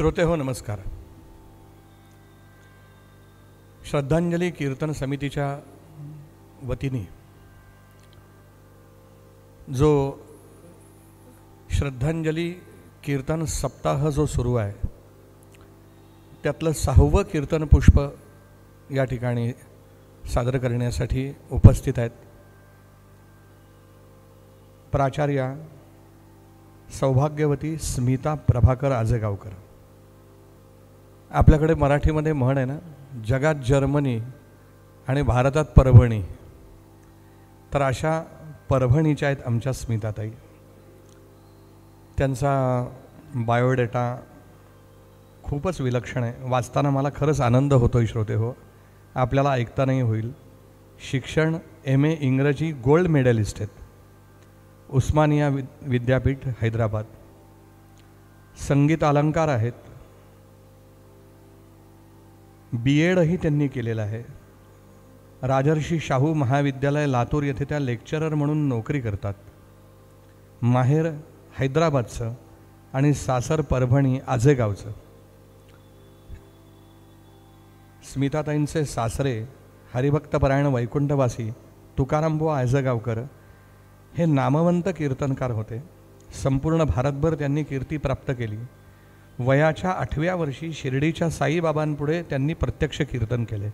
श्रोते हो नमस्कार. श्रद्धांजली कीर्तन समितीच्या वतीने जो श्रद्धांजली कीर्तन सप्ताह जो सुरू आहे त्यातलं 6वं कीर्तन पुष्प या ठिकाणी सादर करण्यासाठी उपस्थित आहेत प्राचार्या सौभाग्यवती स्मिता प्रभाकर आजेगावकर. आपल्याकडे मराठीमध्ये म्हण आहे ना, जगात जर्मनी आणि भारतात परभणी. तर अशा परभणीच्या आहेत आमच्या स्मिताताई. त्यांचा बायोडेटा खूपच विलक्षण आहे. वाचताना मला खरंच आनंद होतोय श्रोते हो. आपल्याला ऐकता नाही होईल. शिक्षण MA इंग्रजी गोल्ड मेडलिस्ट आहेत, उस्मानिया विद्यापीठ हैदराबाद. संगीत अलंकार आहेत, BEdही त्यांनी केलेलं आहे. राजर्षी शाहू महाविद्यालय लातूर येथे त्या लेक्चरर म्हणून नोकरी करतात. माहेर हैदराबादचं आणि सासर परभणी आजेगावचं. स्मिताताईंचे सासरे हरिभक्तपरायण वैकुंठवासी तुकारामबुवा आजेगावकर हे नामवंत कीर्तनकार होते. संपूर्ण भारतभर त्यांनी कीर्ती प्राप्त केली. वयाच्या 8व्या वर्षी शिर्डीच्या साईबाबांपुढे त्यांनी प्रत्यक्ष कीर्तन केले.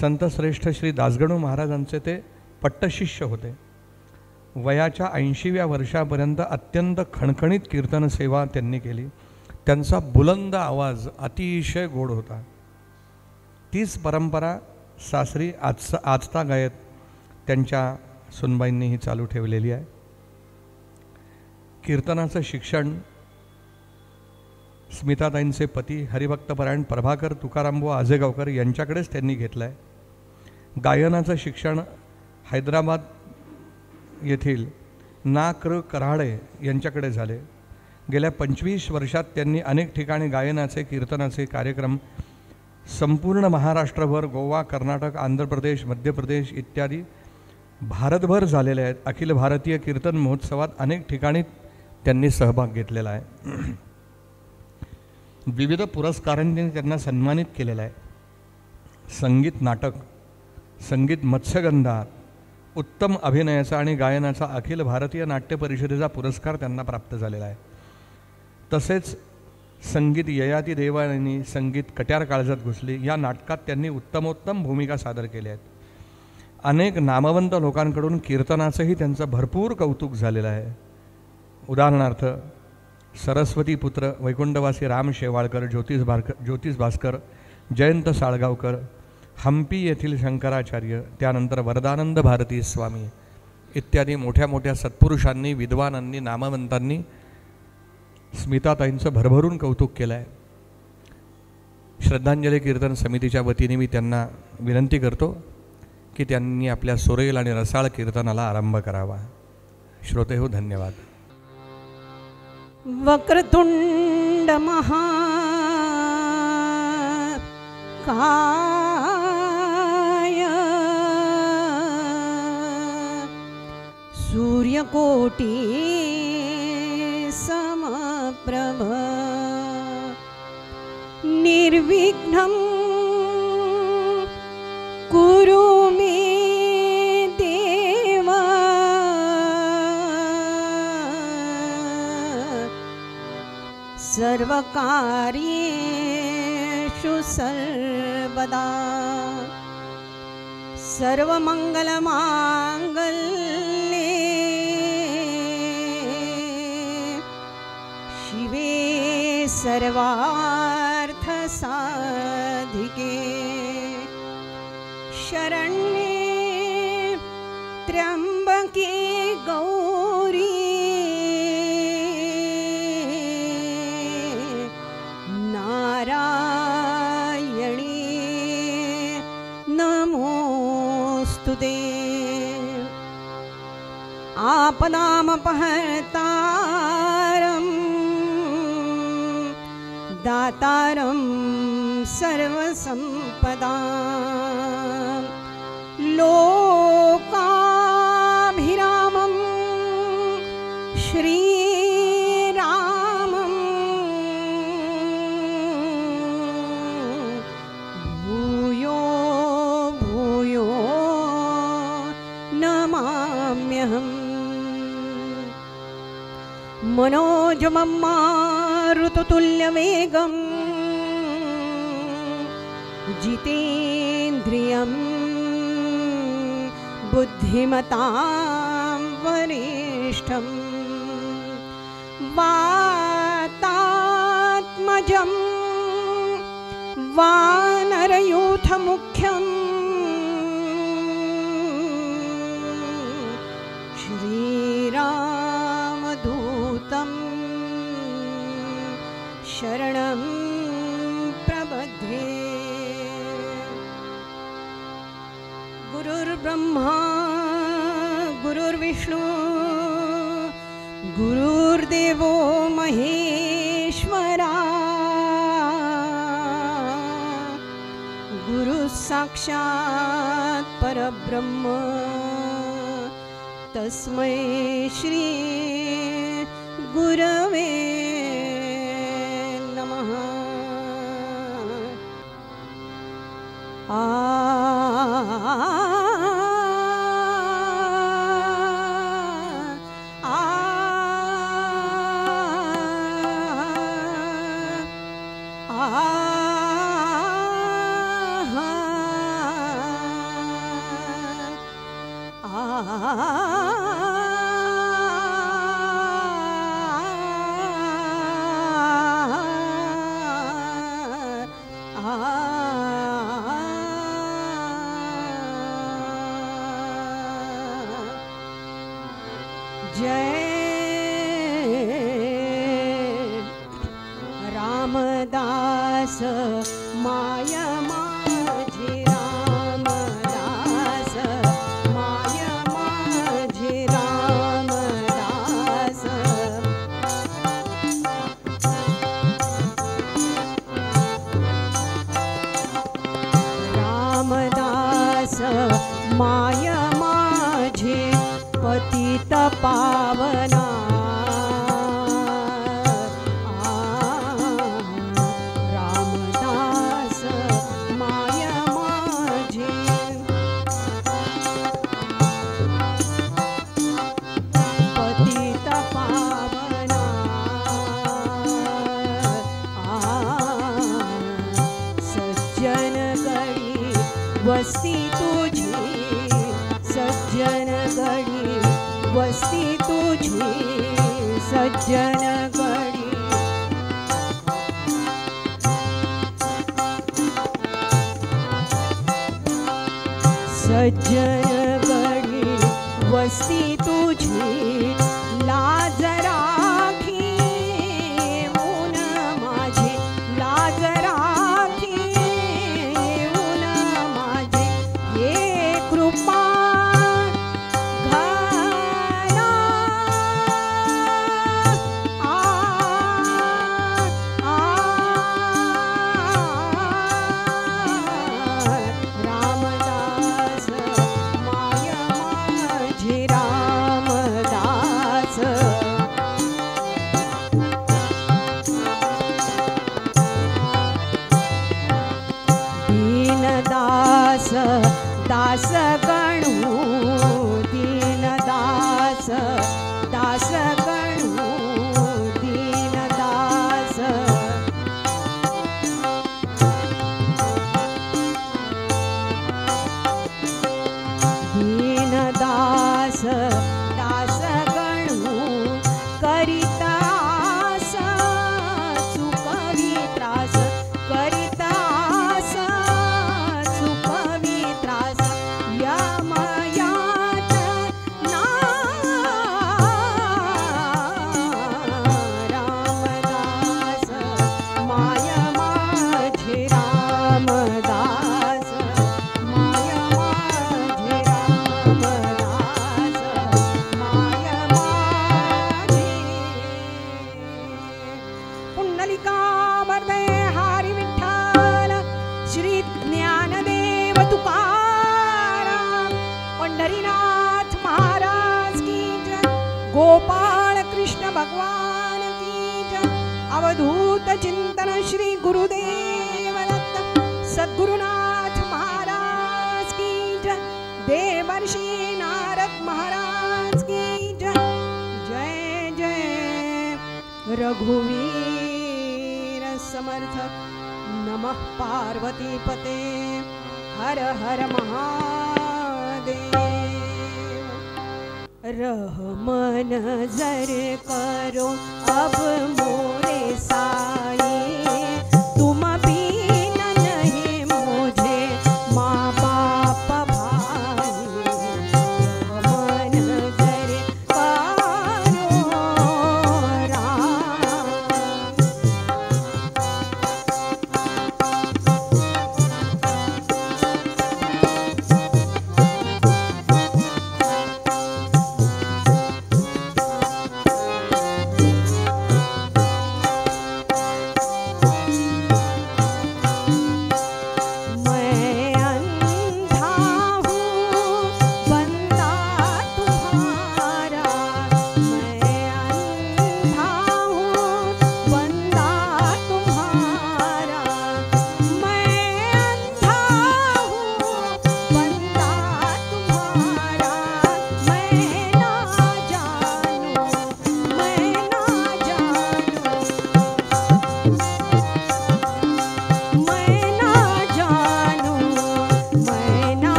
संत श्रेष्ठ श्री दासगणू महाराजांचे ते पट्टशिष्य होते. वयाच्या 80व्या वर्षापर्यंत अत्यंत खणखणीत कीर्तन सेवा त्यांनी केली. त्यांचा बुलंद आवाज अतिशय गोड होता. तीच परंपरा सासरी आजता गायत त्यांच्या सुनबाईंनीही चालू ठेवलेली आहे. कीर्तनाचं शिक्षण स्मिताताईंचे पती हरिभक्तपरायण प्रभाकर तुकारामबुवा आजेगावकर यांच्याकडेच त्यांनी घेतलं आहे. गायनाचं शिक्षण हैदराबाद येथील ना.कृ. कराडे यांच्याकडे झाले. गेल्या 25 वर्षात त्यांनी अनेक ठिकाणी गायनाचे कीर्तनाचे कार्यक्रम संपूर्ण महाराष्ट्रभर, गोवा, कर्नाटक, आंध्र प्रदेश, मध्य प्रदेश इत्यादी भारतभर झालेले आहेत. अखिल भारतीय कीर्तन महोत्सवात अनेक ठिकाणी त्यांनी सहभाग घेतलेला आहे. विविध पुरस्कारांनी त्यांना सन्मानित केलेला आहे. संगीत नाटक, संगीत मत्स्यगंधा, उत्तम अभिनयाचा आणि गायनाचा अखिल भारतीय नाट्य परिषदेचा पुरस्कार त्यांना प्राप्त झालेला आहे. तसेच संगीत ययाती देवानी, संगीत कट्यार काळजात घुसली या नाटकात त्यांनी उत्तमोत्तम भूमिका सादर केल्या आहेत. अनेक नामवंत लोकांकडून कीर्तनाचंही त्यांचं भरपूर कौतुक झालेलं आहे. उदाहरणार्थ सरस्वती पुत्र वैकुंठवासी राम शेवाळकर, ज्योतिष भास्कर, जयंत साळगावकर, हंपी येथील शंकराचार्य, त्यानंतर वरदानंद भारती स्वामी इत्यादी मोठ्या मोठ्या सत्पुरुषांनी, विद्वानांनी, नामवंतांनी स्मिताताईंचं भरभरून कौतुक केलं आहे. श्रद्धांजली कीर्तन समितीच्या वतीने मी त्यांना विनंती करतो की त्यांनी आपल्या सुरेल आणि रसाळ कीर्तनाला आरंभ करावा. श्रोते हो, धन्यवाद. वक्रतुंड महाकाय सूर्यकोटि समप्रभ निर्विघ्नं कुरु मे देव सर्वकार्येषु सर्वदा सर्वमंगलमांगल्ये शिवे सर्वार्थसाधिके शरण्ये त्र्यंबके गौरी नारायणी नमोस्तुते. आपदामपहर्तारं दातारं सर्वसंपदां लोकाभिरामं श्रीरामं नमाम्यहम् मनोजमं मारुततुल्यवेगं जितेन्द्रियं बुद्धिमतां वरिष्ठं वातात्मजं वानरयूथमुख्यं श्रीरामदूतं शरणं प्रबध्ये। गुरुर्ब्रह्मा गुरुर्विष्णु गुरुर्देवो महेश्वरा गुरुः साक्षात् परब्रह्म तस्मै श्री गुरवे नमः। जय रामदास माय माझे रामदास माय माझे रामदास रामदास माय माझे पतित पावना रामदास माय माझे पतित पावना सज्जन गडी वस्ती तुझी सज्जन गडी वस्ती तुझी सज्जन गडी सज्जन गडी वस्ती तुझी लाज राखी ऊन माझे लाज राखी ऊन माझे ये कृपा दीनदास दास गणू दीनदास दास गणू दीनदास दीनदास दास गणू करिता आस चुकवी त्रास करिता आस चुकवी त्रास यमयात ना रामदास माय माझे रामदास माय माझे रामदास माय माझे पुंडलिकामर्दे हरी विठ्ठल श्री ज्ञानदेव तुकाराम पंढरीनाथ महाराज की जय गोपाळ कृष्ण भगवान की जय अवधूत चिंतन श्री गुरुदेव दत्त सद्गुरुनाथ महाराज की जय देवर्षि नारायण रघुवीर समर्थ। नमः पार्वतीपते हर हर महादेव। रहमन जर करो अब मोरे साई, तुम बिन नहीं मुझे माँ बाप भाई। रहमन जर करो राम।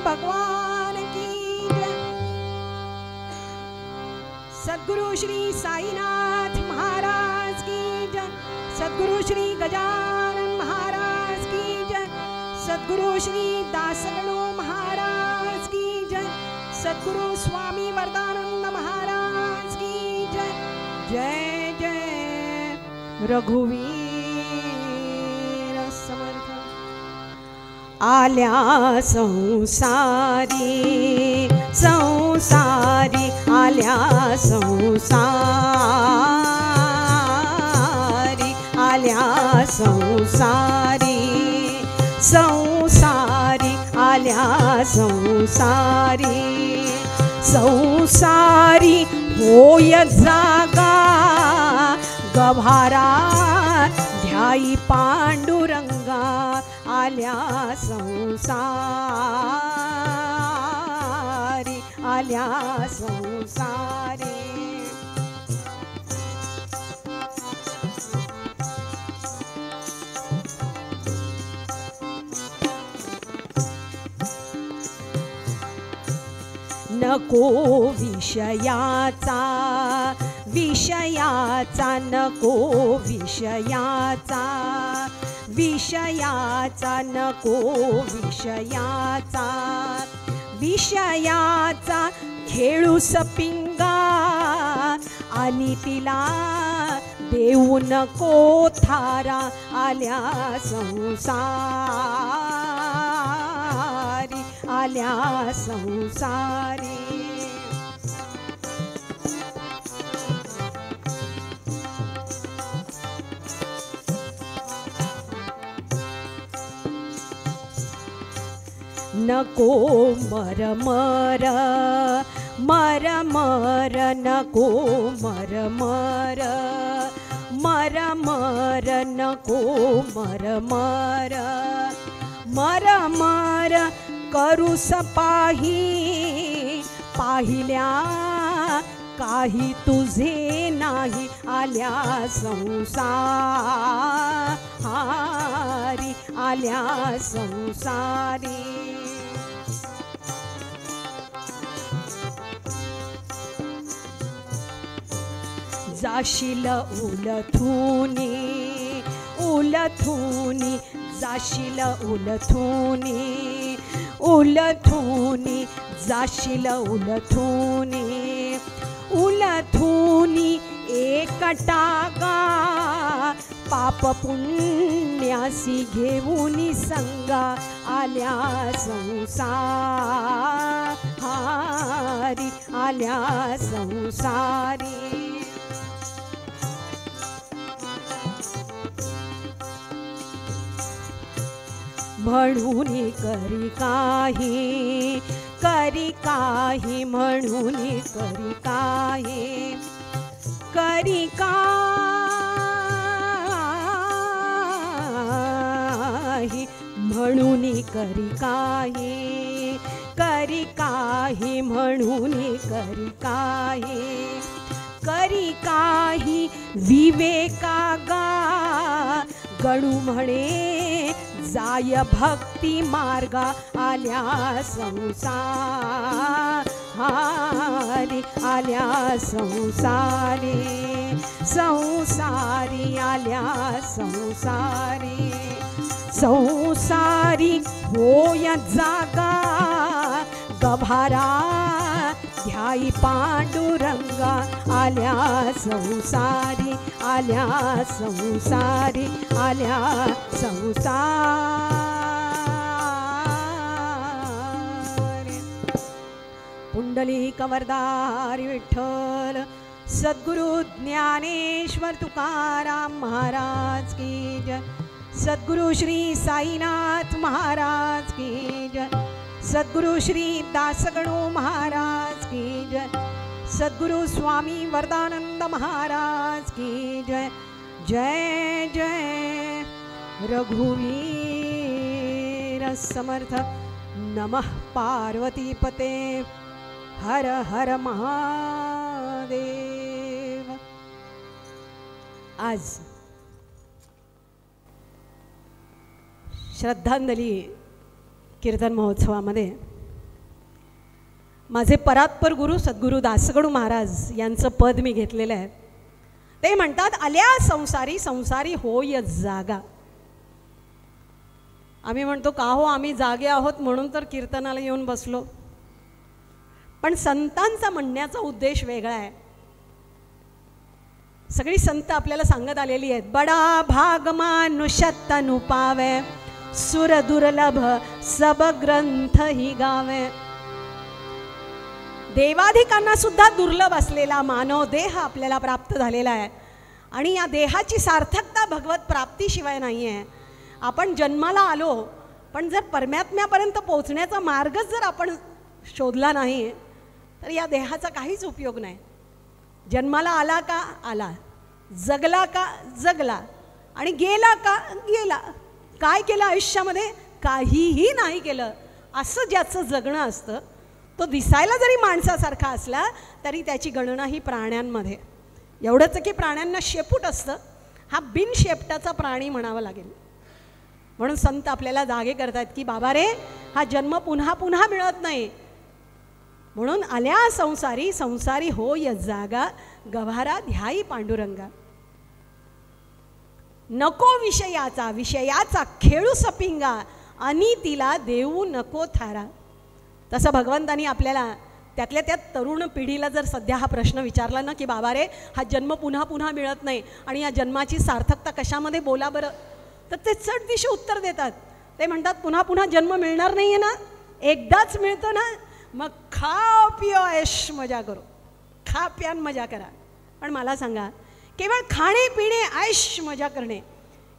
भगवान की जय। सद्गुरु श्री साईनाथ महाराज की जय। सद्गुरु श्री गजानन महाराज की जय। सद्गुरु श्री दासगणु महाराज की जय। सद्गुरु स्वामी वरदानंद महाराज की जय। जय जय रघुवीर समर्थ। आल्या संसारी संसारी आल्या संसारी आल्या संसारी संसारी आल्या संसारी संसारी होय जागा गभारा ध्याई पांडुरंगा आल्या संसारी आल्या संसारी नको विषयाचा विषयाचा नको विषयाचा विषयाचा नको विषयाचा विषयाचा खेळू सपिंगा आणि तिला देऊ नको थारा आल्या संसारी आल्या संसारी नको मरमर मरमर नको मरमर मरमर नको मरमर मरमर करू सपाही पाहिल्या काही तुझे नाही आल्या संसारी आल्या संसारी जाशील उलथुनी उलथुनी जाशील उलथुनी उलथुनी जाशील उलथुनी उलथुनी एकटागा पाप पुण्यासी घेऊन संगा आल्या संसारी आल्या संसारी म्हणून करी काही म्हणून करी काही म्हणून करी काही म्हणून करी काही विवेकागा गणू म्हणे जाय भक्ती मार्गा आल्या संसारी आल्या संसारी संसारी आल्या संसारी संसारी होय जागा गभारा ध्याई पांडुरंगा आल्या संसारी आल्या संसारी आल्या संसारी पुंडलिक वरदारी विठ्ठल सद्गुरु ज्ञानेश्वर तुकाराम महाराज की जय सद्गुरु श्री साईनाथ महाराज की जय सद्गुरु श्री दासगणू महाराज की जय सद्गुरु स्वामी वरदानंद महाराज की जय जय जय रघुवीर समर्थ नमः पार्वतीपते हर हर महादेव। आज श्रद्धांजली कीर्तन महोत्सवामध्ये माझे परात्पर गुरु सद्गुरु दासगणू महाराज यांचं पद मी घेतलेलं आहे। ते म्हणतात आल्या संसारी संसारी होय जागा। आम्ही म्हणतो का हो आम्ही जागे आहोत म्हणून तर कीर्तनाला येऊन बसलो, पण संतांचा म्हणण्याचा उद्देश वेगळा आहे। सगळी संत आपल्याला सांगत आलेली आहेत बडा भाग मानुष्यात तनु पावे सुर दुर्लभ सब ग्रंथ ही गावे। देवाधिकांना सुद्धा दुर्लभ असलेला मानव देह आपल्याला प्राप्त झालेला आहे आणि या देहाची सार्थकता भगवत प्राप्तीशिवाय नाही आहे। आपण जन्माला आलो पण जर परमात्म्यापर्यंत पोहोचण्याचा मार्गच जर आपण शोधला नाही तर या देहाचा काहीच उपयोग नाही। जन्माला आला का आला, जगला का जगला आणि गेला का गेला, काय केलं आयुष्यामध्ये? काहीही नाही केलं. असं ज्याचं जगणं असतं तो दिसायला जरी माणसासारखा असला तरी त्याची गणना ही प्राण्यांमध्ये. एवढंच की प्राण्यांना शेपूट असतं, हा बिनशेपटाचा प्राणी म्हणावा लागेल. म्हणून संत आपल्याला जागे करतात की बाबा रे, हा जन्म पुन्हा पुन्हा मिळत नाही. म्हणून आल्या संसारी, संसारी होय जागा, गव्हारा ध्याई पांडुरंगा. नको विषयाचा, विषयाचा खेळू सपिंगा, अनितीला देऊ नको थारा. तसं भगवंतानी आपल्याला त्यातल्या त्यात तरुण पिढीला जर सध्या हा प्रश्न विचारला ना की बाबा रे, हा जन्म पुन्हा पुन्हा मिळत नाही आणि या जन्माची सार्थकता कशामध्ये बोला बरं, तर ते चटदिशी उत्तर देतात. ते म्हणतात पुन्हा पुन्हा जन्म मिळणार नाही आहे ना, एकदाच मिळतो ना, मग खा पिओ ऐश मजा करो, खा प्यान मजा करा. पण मला सांगा, केवळ खाणे पिणे ऐश मजा करणे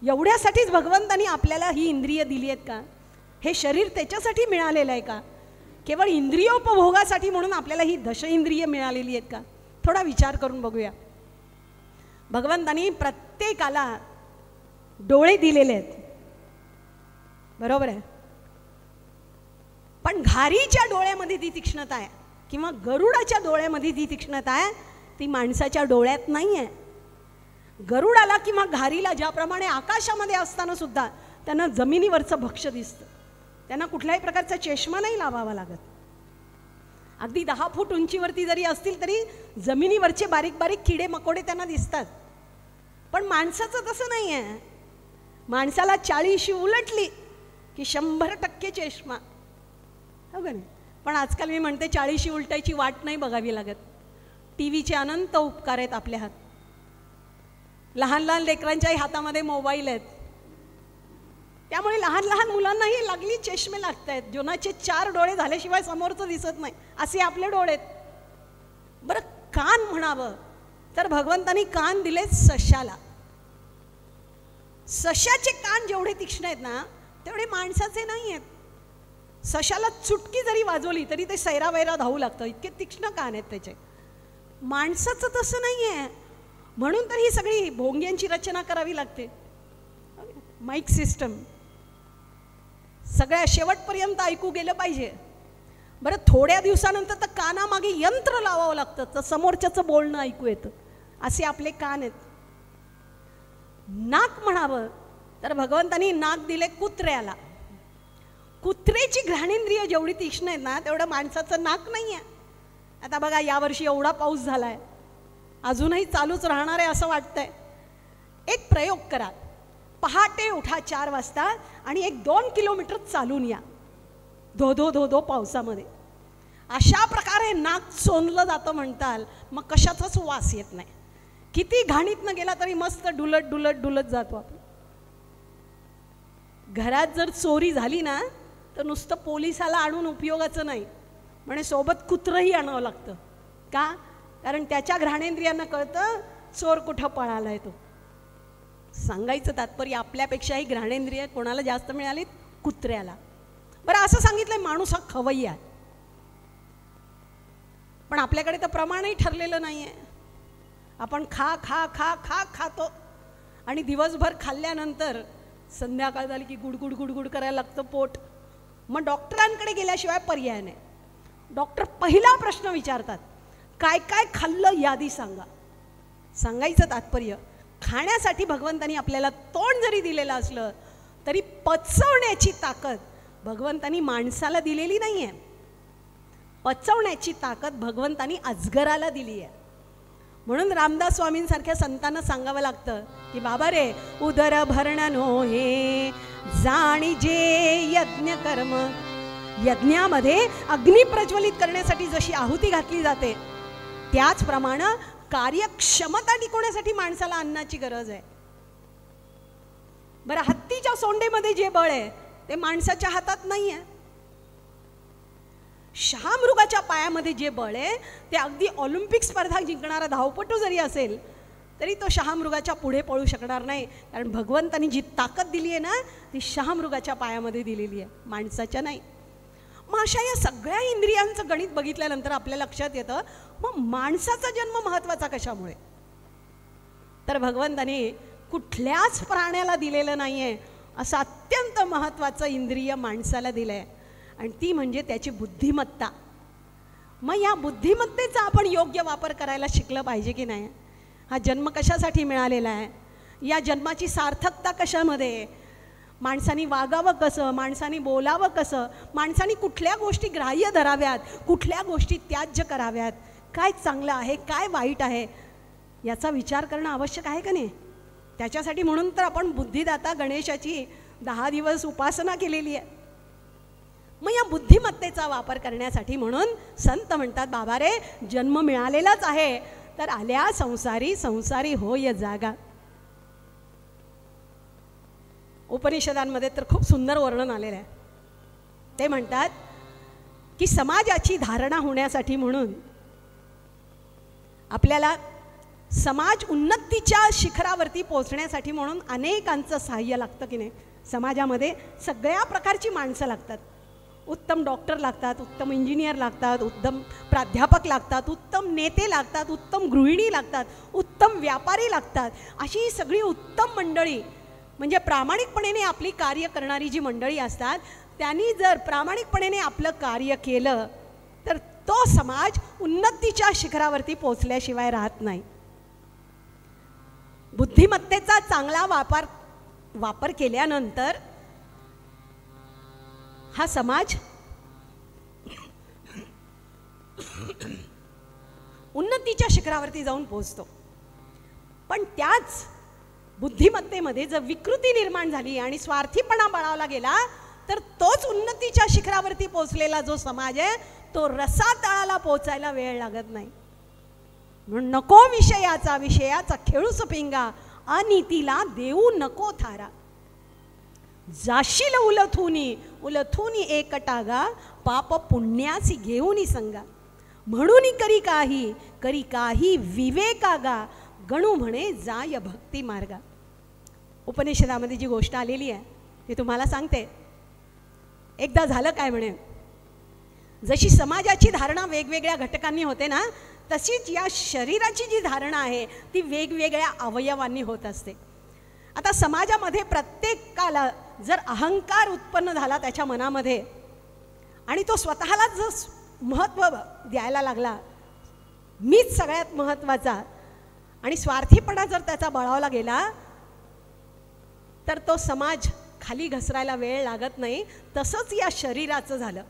एवढ्यासाठीच भगवंतानी आपल्याला ही इंद्रिय दिली आहेत का? हे शरीर त्याच्यासाठी मिळालेलं आहे का? केवळ इंद्रियोपभोगासाठी म्हणून आपल्याला ही दश इंद्रिय मिळालेली आहेत का? थोडा विचार करून बघूया. भगवंतानी प्रत्येकाला डोळे दिलेले आहेत, बरोबर आहे, पण घारीच्या डोळ्यामध्ये ती तीक्ष्णता आहे किंवा गरुडाच्या डोळ्यामध्ये ती तीक्ष्णता आहे, ती माणसाच्या डोळ्यात नाही आहे. गरुडाला किंवा घारीला ज्याप्रमाणे आकाशामध्ये असताना सुद्धा त्यांना जमिनीवरचं भक्ष्य दिसतं, त्यांना कुठल्याही प्रकारचा चष्मा नाही लावावा लागत. अगदी 10 फूट उंचीवरती जरी असतील तरी जमिनीवरचे बारीक बारीक किडे मकोडे त्यांना दिसतात. पण माणसाचं तसं नाही आहे. माणसाला 40 उलटली की 100% चष्मा, हो का नाही? पण आजकाल मी म्हणते 40 उलटायची वाट नाही बघावी लागत. टी व्हीचे अनंत उपकार आहेत आपल्या हात. लहान लहान लेकरांच्याही हातामध्ये मोबाईल आहेत, त्यामुळे लहान लहान मुलांनाही लागली चष्मे लागत आहेत. जोनाचे 4 डोळे झाल्याशिवाय समोरचं दिसत नाही असे आपले डोळे आहेत. बरं, कान म्हणावं तर भगवंतानी कान दिले सशाला. सशाचे कान जेवढे तीक्ष्ण आहेत ना तेवढे माणसाचे नाही आहेत. सशाला चुटकी जरी वाजवली तरी ते सैरा वैरा धावू लागतं, इतके तीक्ष्ण कान आहेत त्याचे. माणसाचं तसं नाही आहे. म्हणून तर ही सगळी भोंग्यांची रचना करावी लागते. माईक सिस्टम सगळ्या शेवटपर्यंत ऐकू गेलं पाहिजे. बरं, थोड्या दिवसानंतर तर कानामागे यंत्र लावावं लागतं तर समोरच्याचं बोलणं ऐकू येतं. असे आपले कान आहेत. नाक म्हणावं तर भगवंतानी नाक दिले कुत्र्याला. कुत्र्याची घ्राणेंद्रिय जेवढी तीक्ष्ण आहेत ना तेवढं माणसाचं नाक नाही आहे. आता बघा, यावर्षी एवढा पाऊस झाला आहे, अजूनही चालूच राहणार आहे असं वाटतंय. एक प्रयोग करा, पहाटे उठा 4 वाजता आणि 1-2 किलोमीटर चालून या धो धो धो धो पावसामध्ये. अशा प्रकारे नाक चोंदलं जातं म्हणताल, मग कशाचाच वास येत नाही. किती घाणीतनं गेला तरी मस्त डुलत डुलत डुलत जातो आपण. घरात जर चोरी झाली ना तर नुसतं पोलिसाला आणून उपयोगाचं नाही, म्हणजे सोबत कुत्रंही आणावं लागतं. का? कारण त्याच्या घ्राणेंद्रियांना कळतं चोर कुठं पळालाय तो. सांगायचं तात्पर्य, आपल्यापेक्षाही घ्राणेंद्रिय कोणाला जास्त मिळालीत? कुत्र्याला. बरं, असं सांगितलंय माणूस हा खवय्या आहे, पण आपल्याकडे तर प्रमाणही ठरलेलं नाही आहे. आपण खा खा खा खा खातो आणि दिवसभर खाल्ल्यानंतर संध्याकाळ झाली की गुडगुड गुडगुड करायला लागतं पोट. मग डॉक्टरांकडे गेल्याशिवाय पर्याय नाही. डॉक्टर पहिला प्रश्न विचारतात, काय काय खाल्लं यादी सांगा. सांगायचं तात्पर्य, खाण्यासाठी भगवंतानी आपल्याला तोंड जरी दिलेलं असलं तरी पचवण्याची ताकद भगवंतानी माणसाला दिलेली नाही आहे. पचवण्याची ताकद भगवंतानी अजगराला दिली आहे. म्हणून रामदास स्वामींसारख्या संतांना सांगावं लागतं की बाबा रे, उदर भरण नोहे जाणी जे यज्ञ कर्म. यज्ञामध्ये अग्नी प्रज्वलित करण्यासाठी जशी आहुती घातली जाते त्याचप्रमाणे कार्यक्षमता टिकवण्यासाठी माणसाला अन्नाची गरज आहे. बरं, हत्तीच्या सोंडेमध्ये जे बळ आहे ते माणसाच्या हातात नाही आहे. शहामृगाच्या पायामध्ये जे बळ आहे ते अगदी ऑलिम्पिक स्पर्धा जिंकणारा धावपटू जरी असेल तरी तो शहामृगाच्या पुढे पळू शकणार नाही. कारण भगवंतानी जी ताकद दिली आहे ना ती शहामृगाच्या पायामध्ये दिलेली आहे, माणसाच्या नाही. मग अशा या सगळ्या इंद्रियांचं गणित बघितल्यानंतर आपल्या लक्षात येतं, मग माणसाचा जन्म महत्त्वाचा कशामुळे? तर भगवंताने कुठल्याच प्राण्याला दिलेलं नाही आहे असं अत्यंत महत्त्वाचं इंद्रिय माणसाला दिलं आहे, आणि ती म्हणजे त्याची बुद्धिमत्ता. मग या बुद्धिमत्तेचा आपण योग्य वापर करायला शिकलं पाहिजे की नाही? हा जन्म कशासाठी मिळालेला आहे? या जन्माची सार्थकता कशामध्ये? माणसाने वागावं कसं, माणसाने बोलावं कसं, माणसाने कुठल्या गोष्टी ग्राह्य धराव्यात, कुठल्या गोष्टी त्याज्य कराव्यात, काय चांगलं आहे काय वाईट आहे याचा विचार करणं आवश्यक आहे का नाही? त्याच्यासाठी म्हणून तर आपण बुद्धिदाता गणेशाची 10 दिवस उपासना केलेली आहे. मग या बुद्धिमत्तेचा वापर करण्यासाठी म्हणून संत म्हणतात, बाबा रे, जन्म मिळालेलाच आहे तर आल्या संसारी संसारी होय जागा. उपनिषदांमध्ये तर खूप सुंदर वर्णन आलेलं आहे. ते म्हणतात की समाजाची धारणा होण्यासाठी म्हणून आपल्याला समाज उन्नतीच्या शिखरावरती पोहोचण्यासाठी म्हणून अनेकांचं सहाय्य लागतं की नाही? समाजामध्ये सगळ्या प्रकारची माणसं लागतात. उत्तम डॉक्टर लागतात, उत्तम इंजिनियर लागतात, उत्तम प्राध्यापक लागतात, उत्तम नेते लागतात, उत्तम गृहिणी लागतात, उत्तम व्यापारी लागतात. अशी सगळी उत्तम मंडळी, म्हणजे प्रामाणिकपणे आपली कार्य करणारी जी मंडळी असतात, त्यांनी जर प्रामाणिकपणे आपलं कार्य केलं तर तो समाज उन्नतीच्या शिखरावरती पोहोचल्याशिवाय राहत नाही. बुद्धिमत्तेचा चांगला वापर केल्यानंतर हा समाज उन्नतीच्या शिखरावरती जाऊन पोहोचतो. पण त्याच बुद्धिमत्तेमध्ये जर विकृती निर्माण झाली आणि स्वार्थीपणा बळावला गेला तर तोच उन्नतीच्या शिखरावरती पोहोचलेला जो समाज आहे तो रसातळाला पोहोचायला वेळ लागत नाही. म्हणून नको विषयाचा खेळूच पिंगा, अनीतीला देऊ नको थारा. जाशील उलथूनी एकटागा, पाप पुण्यासी घेऊनी संगा. म्हणून करी काही विवेकागा, गणू म्हणे जाय भक्ती मार्गा. उपनिषदामध्ये जी गोष्ट आलेली आहे ती तुम्हाला सांगते. एकदा झालं काय म्हणे, जशी समाजाची धारणा वेगवेगळ्या घटकांनी होते ना, तशीच या शरीराची जी धारणा आहे ती वेगवेगळ्या अवयवांनी होत असते. आता समाजामध्ये प्रत्येकाला जर अहंकार उत्पन्न झाला त्याच्या मनामध्ये आणि तो स्वतःला जर महत्त्व द्यायला लागला, मीच सगळ्यात महत्त्वाचा, आणि स्वार्थीपणा जर त्याचा बळावला गेला तर तो समाज खाली घसरायला वेळ लागत नाही. तसंच या शरीराचं झालं.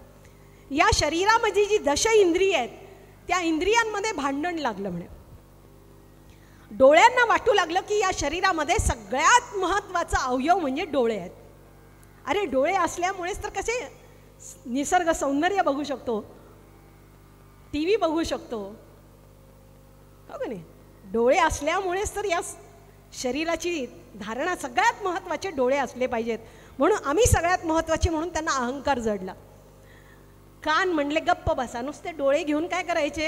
या शरीरामध्ये जी 10 इंद्रिय आहेत त्या इंद्रियांमध्ये भांडण लागलं म्हणे. डोळ्यांना वाटू लागलं की या शरीरामध्ये सगळ्यात महत्त्वाचा अवयव म्हणजे डोळे आहेत. अरे, डोळे असल्यामुळेच तर कसे निसर्ग सौंदर्य बघू शकतो, TV बघू शकतो, हो का नाही? डोळे असल्यामुळेच तर या शरीराची धारणा सगळ्यात महत्त्वाचे डोळे असले पाहिजेत. म्हणून आम्ही सगळ्यात महत्त्वाचे म्हणून त्यांना अहंकार जडला. कान म्हणले गप्प बसा, नुसते डोळे घेऊन काय करायचे?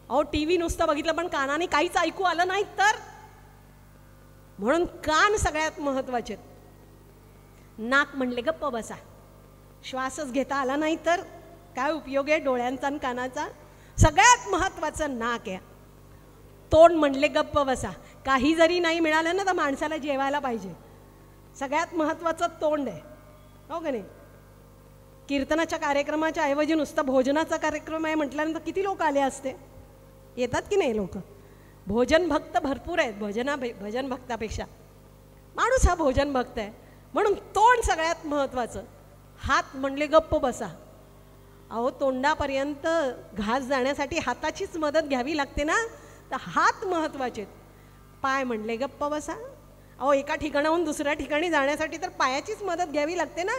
अहो, TV नुसतं बघितलं पण कानाने काहीच ऐकू आलं नाही तर, म्हणून कान सगळ्यात महत्त्वाचे. नाक म्हणले गप्प बसा, श्वासच घेता आला नाही तर काय उपयोग आहे डोळ्यांचा आणि कानाचा? सगळ्यात महत्त्वाचं नाक आहे. तोंड म्हणले गप्प बसा, काही जरी नाही मिळालं ना तर माणसाला जेवायला पाहिजे, सगळ्यात महत्त्वाचं तोंड आहे, हो का नाही? कीर्तनाच्या कार्यक्रमाच्या ऐवजी नुसतं भोजनाचा कार्यक्रम आहे म्हटल्यानंतर किती लोक आले असते? येतात की नाही लोक? भोजन भक्त भरपूर आहेत, भजन भक्तापेक्षा माणूस हा भोजन भक्त आहे. म्हणून तोंड सगळ्यात महत्त्वाचं. हात म्हणले गप्प बसा, अहो तोंडापर्यंत घास जाण्यासाठी हाताचीच मदत घ्यावी लागते ना, तर हात महत्त्वाचे. पाय म्हणले गप्प बसा, अहो एका ठिकाणाहून दुसऱ्या ठिकाणी जाण्यासाठी तर पायाचीच मदत घ्यावी लागते ना,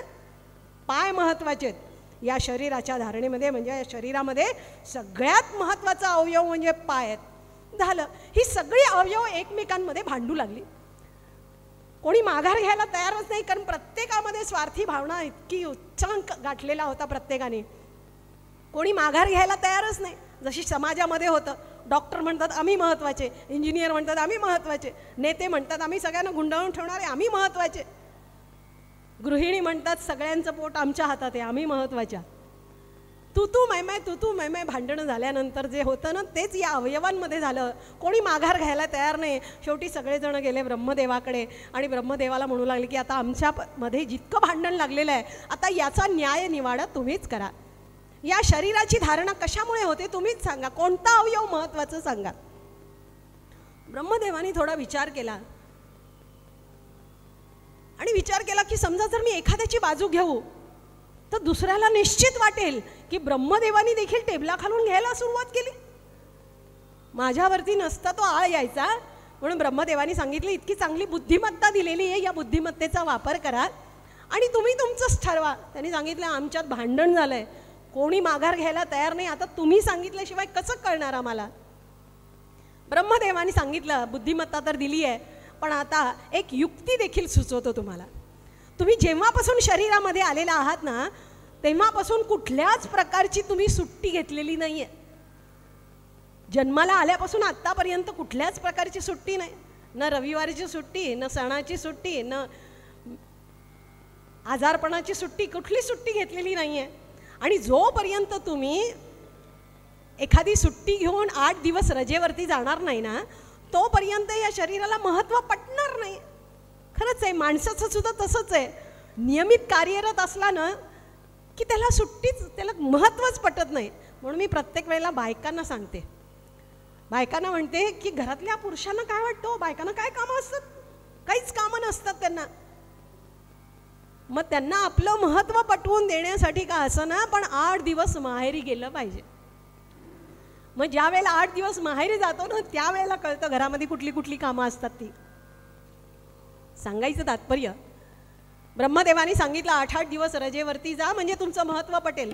पाय महत्त्वाचे आहेत. या शरीराच्या धारणेमध्ये म्हणजे या शरीरामध्ये सगळ्यात महत्त्वाचा अवयव म्हणजे पाय आहेत. झालं, ही सगळी अवयव एकमेकांमध्ये भांडू लागली. कोणी माघार घ्यायला तयारच नाही, कारण प्रत्येकामध्ये स्वार्थी भावना इतकी उच्चांक गाठलेला होता प्रत्येकाने. कोणी माघार घ्यायला तयारच नाही. जशी समाजामध्ये होतं, डॉक्टर म्हणतात आम्ही महत्त्वाचे, इंजिनियर म्हणतात आम्ही महत्त्वाचे, नेते म्हणतात आम्ही सगळ्यांना गुंडाळून ठेवणारे आम्ही महत्त्वाचे, गृहिणी म्हणतात सगळ्यांचं पोट आमच्या हातात आहे आम्ही महत्त्वाच्या. तू मैमाय भांडणं झाल्यानंतर जे होतं ना तेच या अवयवांमध्ये झालं. कोणी माघार घ्यायला तयार नाही. शेवटी सगळेजण गेले ब्रह्मदेवाकडे आणि ब्रह्मदेवाला म्हणू लागले की आता आमच्यामध्ये जितकं भांडण लागलेलं आहे आता याचा न्याय निवाडा तुम्हीच करा. या शरीराची धारणा कशामुळे होते तुम्हीच सांगा, कोणता अवयव महत्त्वाचं सांगा. ब्रह्मदेवानी थोडा विचार केला आणि विचार केला की समजा जर मी एखाद्याची बाजू घेऊ तर दुसऱ्याला निश्चित वाटेल की ब्रह्मदेवानी देखील टेबलाखालून घ्यायला सुरुवात केली. माझ्यावरती नसता तो आळ यायचा. म्हणून ब्रह्मदेवानी सांगितलं इतकी चांगली बुद्धिमत्ता दिलेली आहे, या बुद्धिमत्तेचा वापर करा आणि तुम्ही तुमचंच ठरवा. त्यांनी सांगितलं आमच्यात भांडण झालंय, कोणी माघार घ्यायला तयार नाही, आता तुम्ही सांगितल्याशिवाय कसं कळणार आम्हाला. ब्रह्मदेवानी सांगितलं बुद्धिमत्ता तर दिली आहे, पण आता एक युक्ती देखील सुचवतो तुम्हाला. तुम्ही जेव्हापासून शरीरामध्ये आलेला आहात ना तेव्हापासून कुठल्याच प्रकारची तुम्ही सुट्टी घेतलेली नाही आहे. जन्माला आल्यापासून आत्तापर्यंत कुठल्याच प्रकारची सुट्टी नाही. न रविवारीची सुट्टी, न सणाची सुट्टी, न आजारपणाची सुट्टी, कुठली सुट्टी घेतलेली नाही आहे. आणि जोपर्यंत तुम्ही एखादी सुट्टी घेऊन 8 दिवस रजेवरती जाणार नाही ना तोपर्यंत या शरीराला महत्त्व पटणार नाही. खरंच आहे, माणसाचं सुद्धा तसंच आहे. नियमित कार्यरत असला ना की त्याला सुट्टीच, त्याला महत्त्वच पटत नाही. म्हणून मी प्रत्येक वेळेला बायकांना सांगते, बायकांना म्हणते की घरातल्या पुरुषांना काय वाटतं, बायकांना काय कामं असतात, काहीच कामं नसतात त्यांना. मग त्यांना आपलं महत्त्व पटवून देण्यासाठी का असं ना पण 8 दिवस माहेरी गेलं पाहिजे. मग ज्या वेळेला 8 दिवस माहेरी जातो ना त्यावेळेला कळतं घरामध्ये कुठली कुठली कामं असतात ती. सांगायचं तात्पर्य, ब्रह्मदेवानी सांगितलं 8 दिवस रजेवरती जा म्हणजे तुमचं महत्त्व पटेल.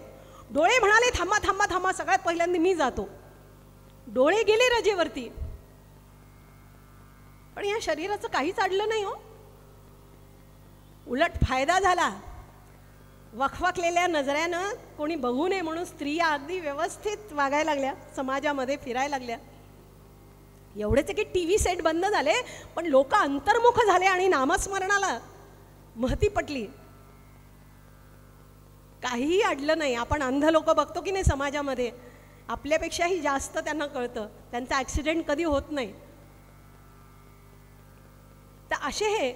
डोळे म्हणाले थांबा थांबा थांबा, सगळ्यात पहिल्यांदा मी जातो. डोळे गेले रजेवरती, पण या शरीराचं काहीच अडलं नाही हो. उलट फायदा झाला. वखवकलेल्या नजऱ्यानं कोणी बघू नये म्हणून स्त्रिया अगदी व्यवस्थित वागायला लागल्या, समाजामध्ये फिरायला लागल्या. एवढेच की TV सेट बंद झाले पण लोक अंतर्मुख झाले आणि नामस्मरणाला महती पटली. काहीही अडलं नाही. आपण अंध लोक बघतो की नाही समाजामध्ये, आपल्यापेक्षाही जास्त त्यांना कळतं, त्यांचा ॲक्सिडेंट कधी होत नाही. तर असे हे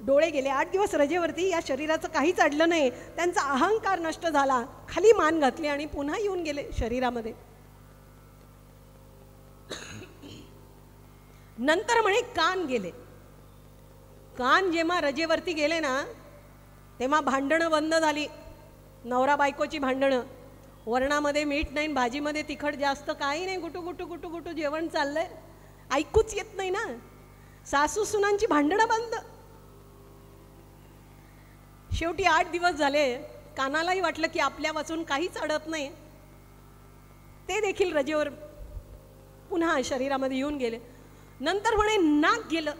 डोळे गेले 8 दिवस रजेवरती, या शरीराचं काहीच अडलं नाही. त्यांचा अहंकार नष्ट झाला, खाली मान घातली आणि पुन्हा येऊन गेले शरीरामध्ये. नंतर म्हणे कान गेले. कान जेव्हा रजेवरती गेले ना तेव्हा भांडणं बंद झाली. नवरा बायकोची भांडणं, वरणामध्ये मीठ नाही, भाजीमध्ये तिखट जास्त, काही नाही, गुटू गुटू गुटू गुटू जेवण चाललंय, ऐकूच येत नाही ना. सासू सुनांची भांडणं बंद. शेवटी 8 दिवस झाले, कानालाही वाटलं की आपल्या वाचून काहीच अडत नाही, ते देखील रजेवर पुन्हा शरीरामध्ये येऊन गेले. नंतर म्हणे नाक गेलं.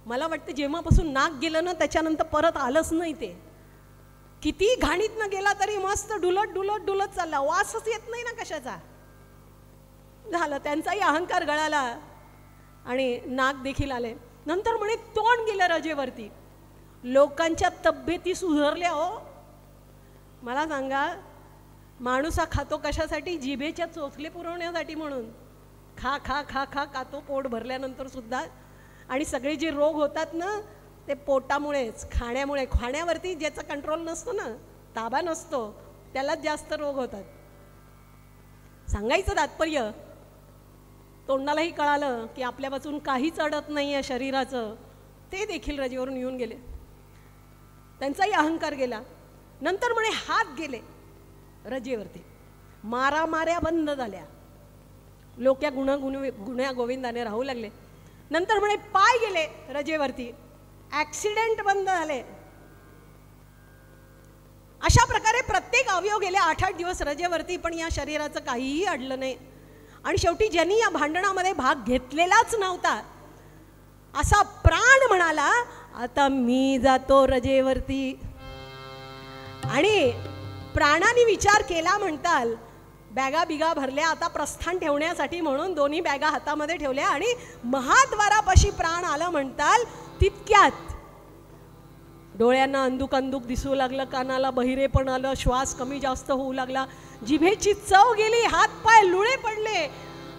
मला वाटतं जेव्हापासून नाक गेलं ना त्याच्यानंतर परत आलंच नाही. ते किती घाणीतनं गेला तरी मस्त डुलत डुलत डुलत चालला, वासच येत नाही ना कशाचा. झालं, त्यांचाही अहंकार गळाला आणि नाक देखील आले. नंतर म्हणे तोंड गेलं रजेवरती. लोकांच्या तब्येती सुधारल्या हो. मला सांगा, माणूस हा खातो कशासाठी? जिभेच्या चोचले पुरवण्यासाठी. म्हणून खा खा खा खा खातो पोट भरल्यानंतर सुद्धा. आणि सगळे जे रोग होतात ना ते पोटामुळेच, खाण्यामुळे. खाण्यावरती ज्याचा कंट्रोल नसतो ना, ताबा नसतो, त्यालाच जास्त रोग होतात. सांगायचं तात्पर्य, तोंडालाही कळालं की आपल्यापासून काहीच अडत नाही आहे शरीराचं, ते देखील रजेवरून येऊन गेले. त्यांचाही अहंकार गेला. नंतर म्हणे हात गेले रजेवरती, मारामाऱ्या बंद झाल्या, लोक या गुण्या गोविंदाने राहू लागले. नंतर म्हणे पाय गेले रजेवरती, ॲक्सिडेंट बंद झाले. अशा प्रकारे प्रत्येक अवयव गेले 8-8 दिवस रजेवरती, पण या शरीराचं काहीही अडलं नाही. आणि शेवटी ज्यांनी या भांडणामध्ये भाग घेतलेलाच नव्हता असा प्राण म्हणाला आता मी जातो रजेवरती. आणि प्राणाने विचार केला म्हणताल, बॅगा बिगा भरल्या, आता प्रस्थान ठेवण्यासाठी म्हणून दोन्ही बॅगा हातामध्ये ठेवल्या आणि महाद्वारापाशी प्राण आलं म्हणताल. तितक्यात डोळ्यांना अंदूक अंदूक दिसू लागलं, कानाला बहिरे पण आलं, श्वास कमी जास्त होऊ लागला, जिभेची चव गेली, हात पाय लुळे पडले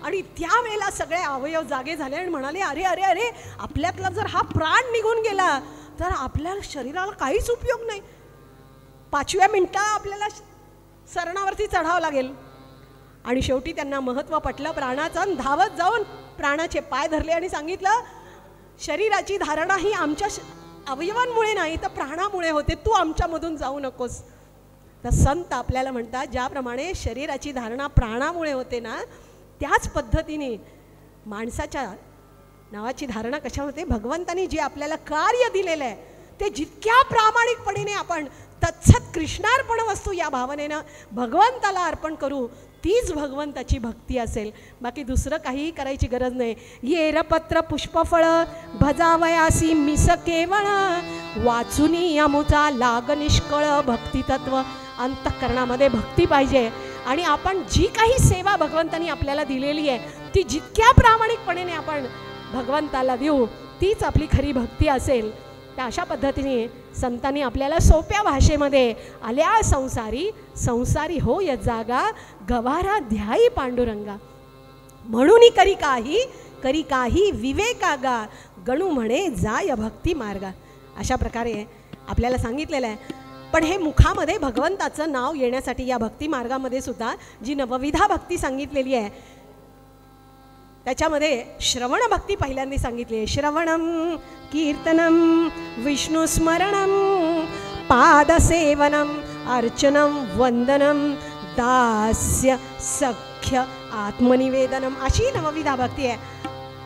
आणि त्यावेळेला सगळे अवयव जागे झाले आणि म्हणाले, अरे अरे अरे, आपल्यातला जर हा प्राण निघून गेला तर आपल्या शरीराला काहीच उपयोग नाही. 5व्या मिनिटाला आपल्याला सरणावरती चढावं लागेल. आणि शेवटी त्यांना महत्त्व पटलं प्राणाचं. धावत जाऊन प्राणाचे पाय धरले आणि सांगितलं, शरीराची धारणा ही आमच्या अवयवांमुळे नाही तर प्राणामुळे होते, तू आमच्यामधून जाऊ नकोस. तर संत आपल्याला म्हणतात, ज्याप्रमाणे शरीराची धारणा प्राणामुळे होते ना, त्याच पद्धतीने माणसाच्या नावाची धारणा कशा होते. भगवंतानी जे आपल्याला कार्य दिलेलं आहे ते जितक्या प्रामाणिकपणे आपण तत्सत कृष्णार्पण वस्तू या भावनेनं भगवंताला अर्पण करू, तीच भगवंताची भक्ती असेल. बाकी दुसरं काहीही करायची गरज नाही. येर पत्र पुष्पफळ भजावयासी मिस केवळ, वाचुनी अमुचा लाग निष्कळ, भक्तितत्व. अंतःकरणामध्ये भक्ती पाहिजे आणि आपण जी काही सेवा भगवंतानी आपल्याला दिलेली आहे ती जितक्या प्रामाणिकपणे आपण भगवंताला देऊ, तीच आपली खरी भक्ती असेल. तर अशा पद्धतीने संतांनी आपल्याला सोप्या भाषेमध्ये आल्या संसारी, संसारी होय जागा, गवारा ध्याई पांडुरंगा, म्हणून करी काही विवेकागा, गणू म्हणे जाय भक्ती मार्गा. अशा प्रकारे आपल्याला सांगितलेलं आहे. पण हे मुखामध्ये भगवंताचं नाव येण्यासाठी या भक्ती मार्गामध्ये सुद्धा जी नवविधा भक्ती सांगितलेली आहे त्याच्यामध्ये श्रवण भक्ती पहिल्यांदा सांगितली आहे. श्रवणम कीर्तनम विष्णुस्मरणम पादसेवनम अर्चनम वंदनम दास्य सख्य आत्मनिवेदनम, अशी नवविधा भक्ती आहे.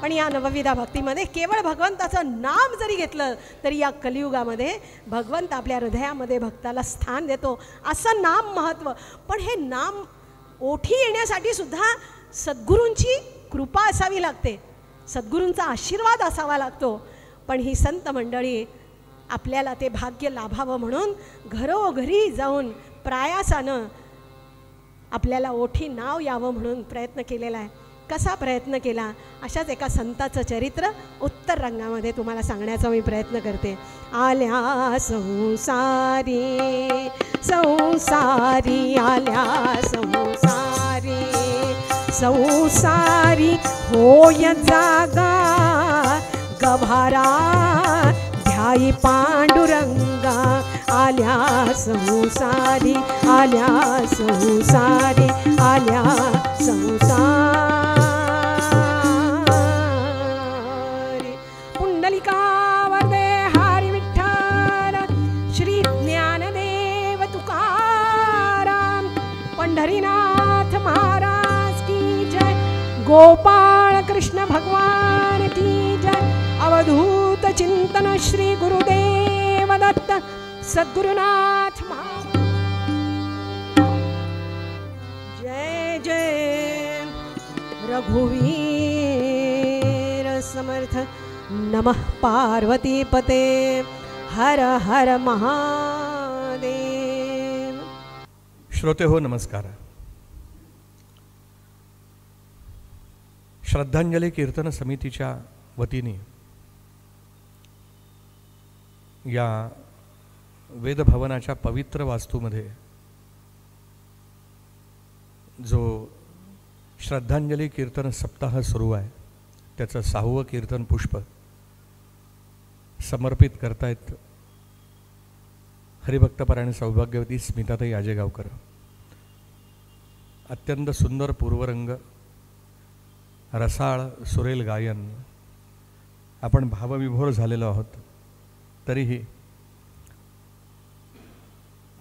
पण या नवविधा भक्तीमध्ये केवळ भगवंताचं नाम जरी घेतलं तरी या कलियुगामध्ये भगवंत आपल्या हृदयामध्ये भक्ताला स्थान देतो. असं नाम महत्त्व. पण हे नाम ओठी येण्यासाठी सुद्धा सद्गुरूंची कृपा असावी लागते, सद्गुरूंचा आशीर्वाद असावा लागतो. पण ही संत मंडळी आपल्याला ते भाग्य लाभावं म्हणून घरोघरी जाऊन प्रयासानं आपल्याला ओठी नाव यावं म्हणून प्रयत्न केलेला आहे. कसा प्रयत्न केला, अशाच एका संताचं चरित्र उत्तर रंगामध्ये तुम्हाला सांगण्याचा मी प्रयत्न करते. आल्या संसारी संसारी, आल्या संसारी संसारी होय जागा, गभारा ध्याई पांडुरंगा. आल्या संसारी, आल्या संसारी, आल्या संसारी. पुंडलिकावरदे हरी विठ्ठल, श्री ज्ञानदेव तुकाराम, पंढरीनाथ महाराज की जय, गोपाळ कृष्ण भगवान की जय. अवधूत चिंतन श्री गुरुदेव दत्त सद्गुरुनाथ महाराज. जय जय रघुवीर समर्थ. नमः पार्वती पते, हर हर महादेव. श्रोते हो, नमस्कार. श्रद्धांजली कीर्तन समितीच्या वतीने या वेदभवनाच्या पवित्र वास्तूमध्ये जो श्रद्धांजली कीर्तन सप्ताह सुरू आहे त्याचं 6वं कीर्तन पुष्प समर्पित करतायत हरिभक्तपरायण सौभाग्यवती स्मिताताई आजेगावकर. अत्यंत सुंदर पूर्वरंग, रसाळ सुरेल गायन. आपण भावविभोर झालेलो आहोत, तरीही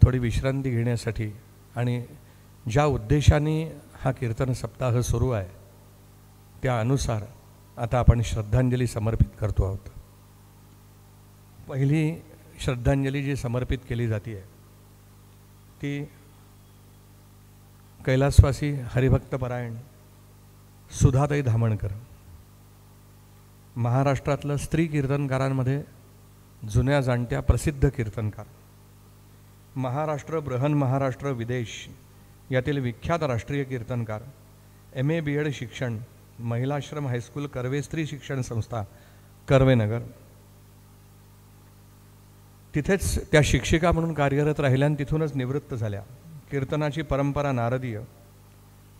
थोडी विश्रांती घेण्यासाठी आणि ज्या उद्देशाने हा कीर्तन सप्ताह सुरू आहे त्या अनुसार आता आपण श्रद्धांजली समर्पित करतो आहोत. पहिली श्रद्धांजली जी समर्पित केली जाते आहे ती कैलासवासी हरिभक्तपरायण सुधाताई धामणकर. महाराष्ट्रातलं स्त्री कीर्तनकारांमध्ये जुन्या जाणत्या प्रसिद्ध कीर्तनकार. महाराष्ट्र, बृहन महाराष्ट्र, विदेश यातील विख्यात राष्ट्रीय कीर्तनकार. MA BEd शिक्षण, महिलाश्रम हायस्कूल, कर्वे स्त्री शिक्षण संस्था, कर्वेनगर. तिथेच त्या शिक्षिका म्हणून कार्यरत राहिल्या आणि तिथूनच निवृत्त झाल्या. कीर्तनाची परंपरा नारदीय.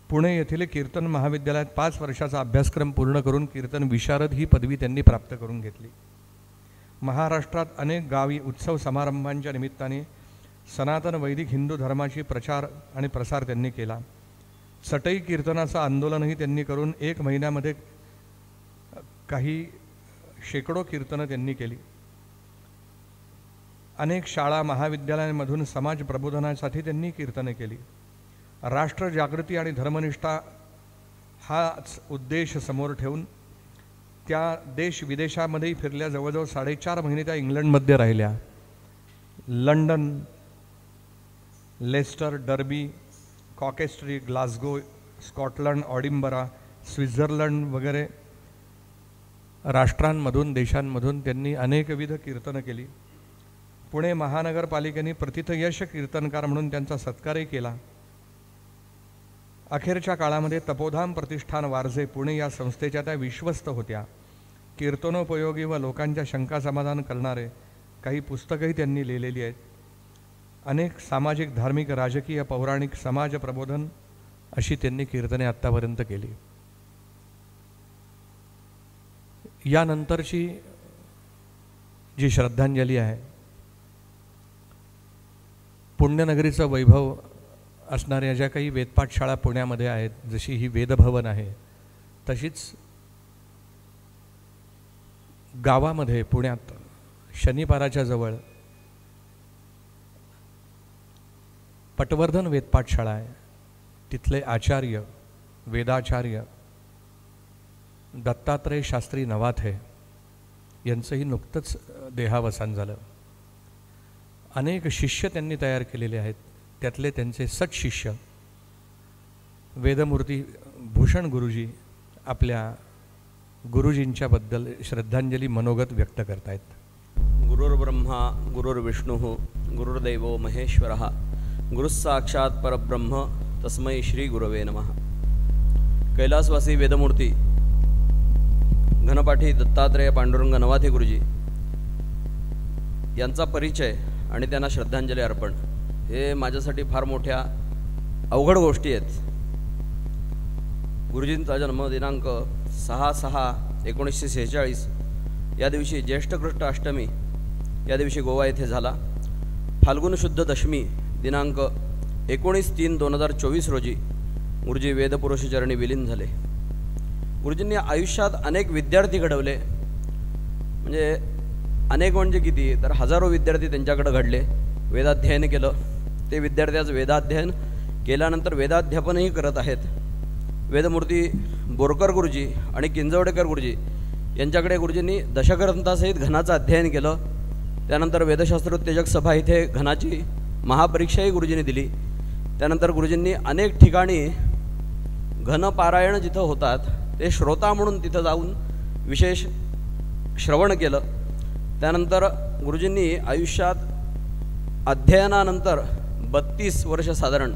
पुणे येथील कीर्तन महाविद्यालयात 5 वर्षाचा अभ्यासक्रम पूर्ण करून कीर्तन विशारद ही पदवी त्यांनी प्राप्त करून घेतली. महाराष्ट्रात अनेक गावी उत्सव समारंभांच्या निमित्ताने सनातन वैदिक हिंदू धर्माची प्रचार आणि प्रसार त्यांनी केला. चटई कीर्तनाचं आंदोलनही त्यांनी करून 1 महिन्यामध्ये काही शेकडो कीर्तनं त्यांनी केली. अनेक शाळा महाविद्यालयांमधून समाज प्रबोधनासाठी त्यांनी कीर्तने केली. राष्ट्र जागृती आणि धर्मनिष्ठा हाच उद्देश समोर ठेवून त्या देश विदेशामध्येही फिरल्या. जवळजवळ 4.5 महिने त्या इंग्लंडमध्ये राहिल्या. लंडन, लेस्टर, डर्बी, कॉकेस्ट्री, ग्लासगो, स्कॉटलंड, ऑडिंबरा, स्वित्झर्लंड वगैरे राष्ट्रांमधून देशांमधून त्यांनी अनेकविध कीर्तनं केली. पुणे महानगरपालिकेने प्रतिथयश कीर्तनकार म्हणून त्यांचा सत्कारही केला. अखेरच्या काळामध्ये तपोधाम प्रतिष्ठान वारजे पुणे या संस्थेच्या त्या विश्वस्त होत्या. कीर्तनोपयोगी व लोकांच्या शंका समाधान करणारे काही पुस्तकंही त्यांनी लिहिलेली आहेत. अनेक सामाजिक, धार्मिक, राजकीय, पौराणिक, समाज प्रबोधन अशी त्यांनी कीर्तने आत्तापर्यंत केली. यानंतरची जी श्रद्धांजली आहे, पुण्यनगरीचं वैभव असणाऱ्या ज्या काही वेदपाठशाळा पुण्यामध्ये आहेत, जशी ही वेदभवन आहे, तशीच गावामध्ये पुण्यात शनिपाराच्या जवळ पटवर्धन वेदपाठशाळा आहे. तिथले आचार्य, वेदाचार्य दत्तात्रय शास्त्री नवाथे यांचंही नुकतंच देहावसान झालं. अनेक शिष्य त्यांनी तयार केलेले आहेत. त्यातले त्यांचे सटशिष्य वेदमूर्ती भूषण गुरुजी आपल्या गुरुजींच्याबद्दल श्रद्धांजली मनोगत व्यक्त करतायत. गुरुर्ब्रह्मा गुरुर्विष्णुः गुरुर्दैवो महेश्वरः गुरुस्साक्षात् परब्रह्म तस्मै श्री गुरवे नमः. कैलासवासी वेदमूर्ती घनपाठी दत्तात्रेय पांडुरंग नवाथे गुरुजी यांचा परिचय आणि त्यांना श्रद्धांजली अर्पण हे माझ्यासाठी फार मोठ्या अवघड गोष्टी आहेत. गुरुजींचा जन्म दिनांक 6/6/1946 या दिवशी ज्येष्ठ कृष्ण अष्टमी या दिवशी गोवा येथे झाला. फाल्गुन शुद्ध दशमी दिनांक 19/3/2024 रोजी गुरुजी वेदपुरुष चरणी विलीन झाले. गुरुजींनी आयुष्यात अनेक विद्यार्थी घडवले. म्हणजे अनेक म्हणजे किती, तर हजारो विद्यार्थी त्यांच्याकडे घडले. वेदाध्ययन केलं. ते विद्यार्थी आज वेदाध्ययन केल्यानंतर वेदाध्यापनही करत आहेत. वेदमूर्ती बोरकर गुरुजी आणि किंजवडेकर गुरुजी यांच्याकडे गुरुजींनी दशग्रंथासहित घनाचं अध्ययन केलं. त्यानंतर वेदशास्त्र उत्तेजक सभा इथे घनाची महापरीक्षाही गुरुजींनी दिली. त्यानंतर गुरुजींनी अनेक ठिकाणी घनपारायण जिथं होतात ते श्रोता म्हणून तिथं जाऊन विशेष श्रवण केलं. त्यानंतर गुरुजींनी आयुष्यात अध्ययनानंतर 32 वर्ष साधारण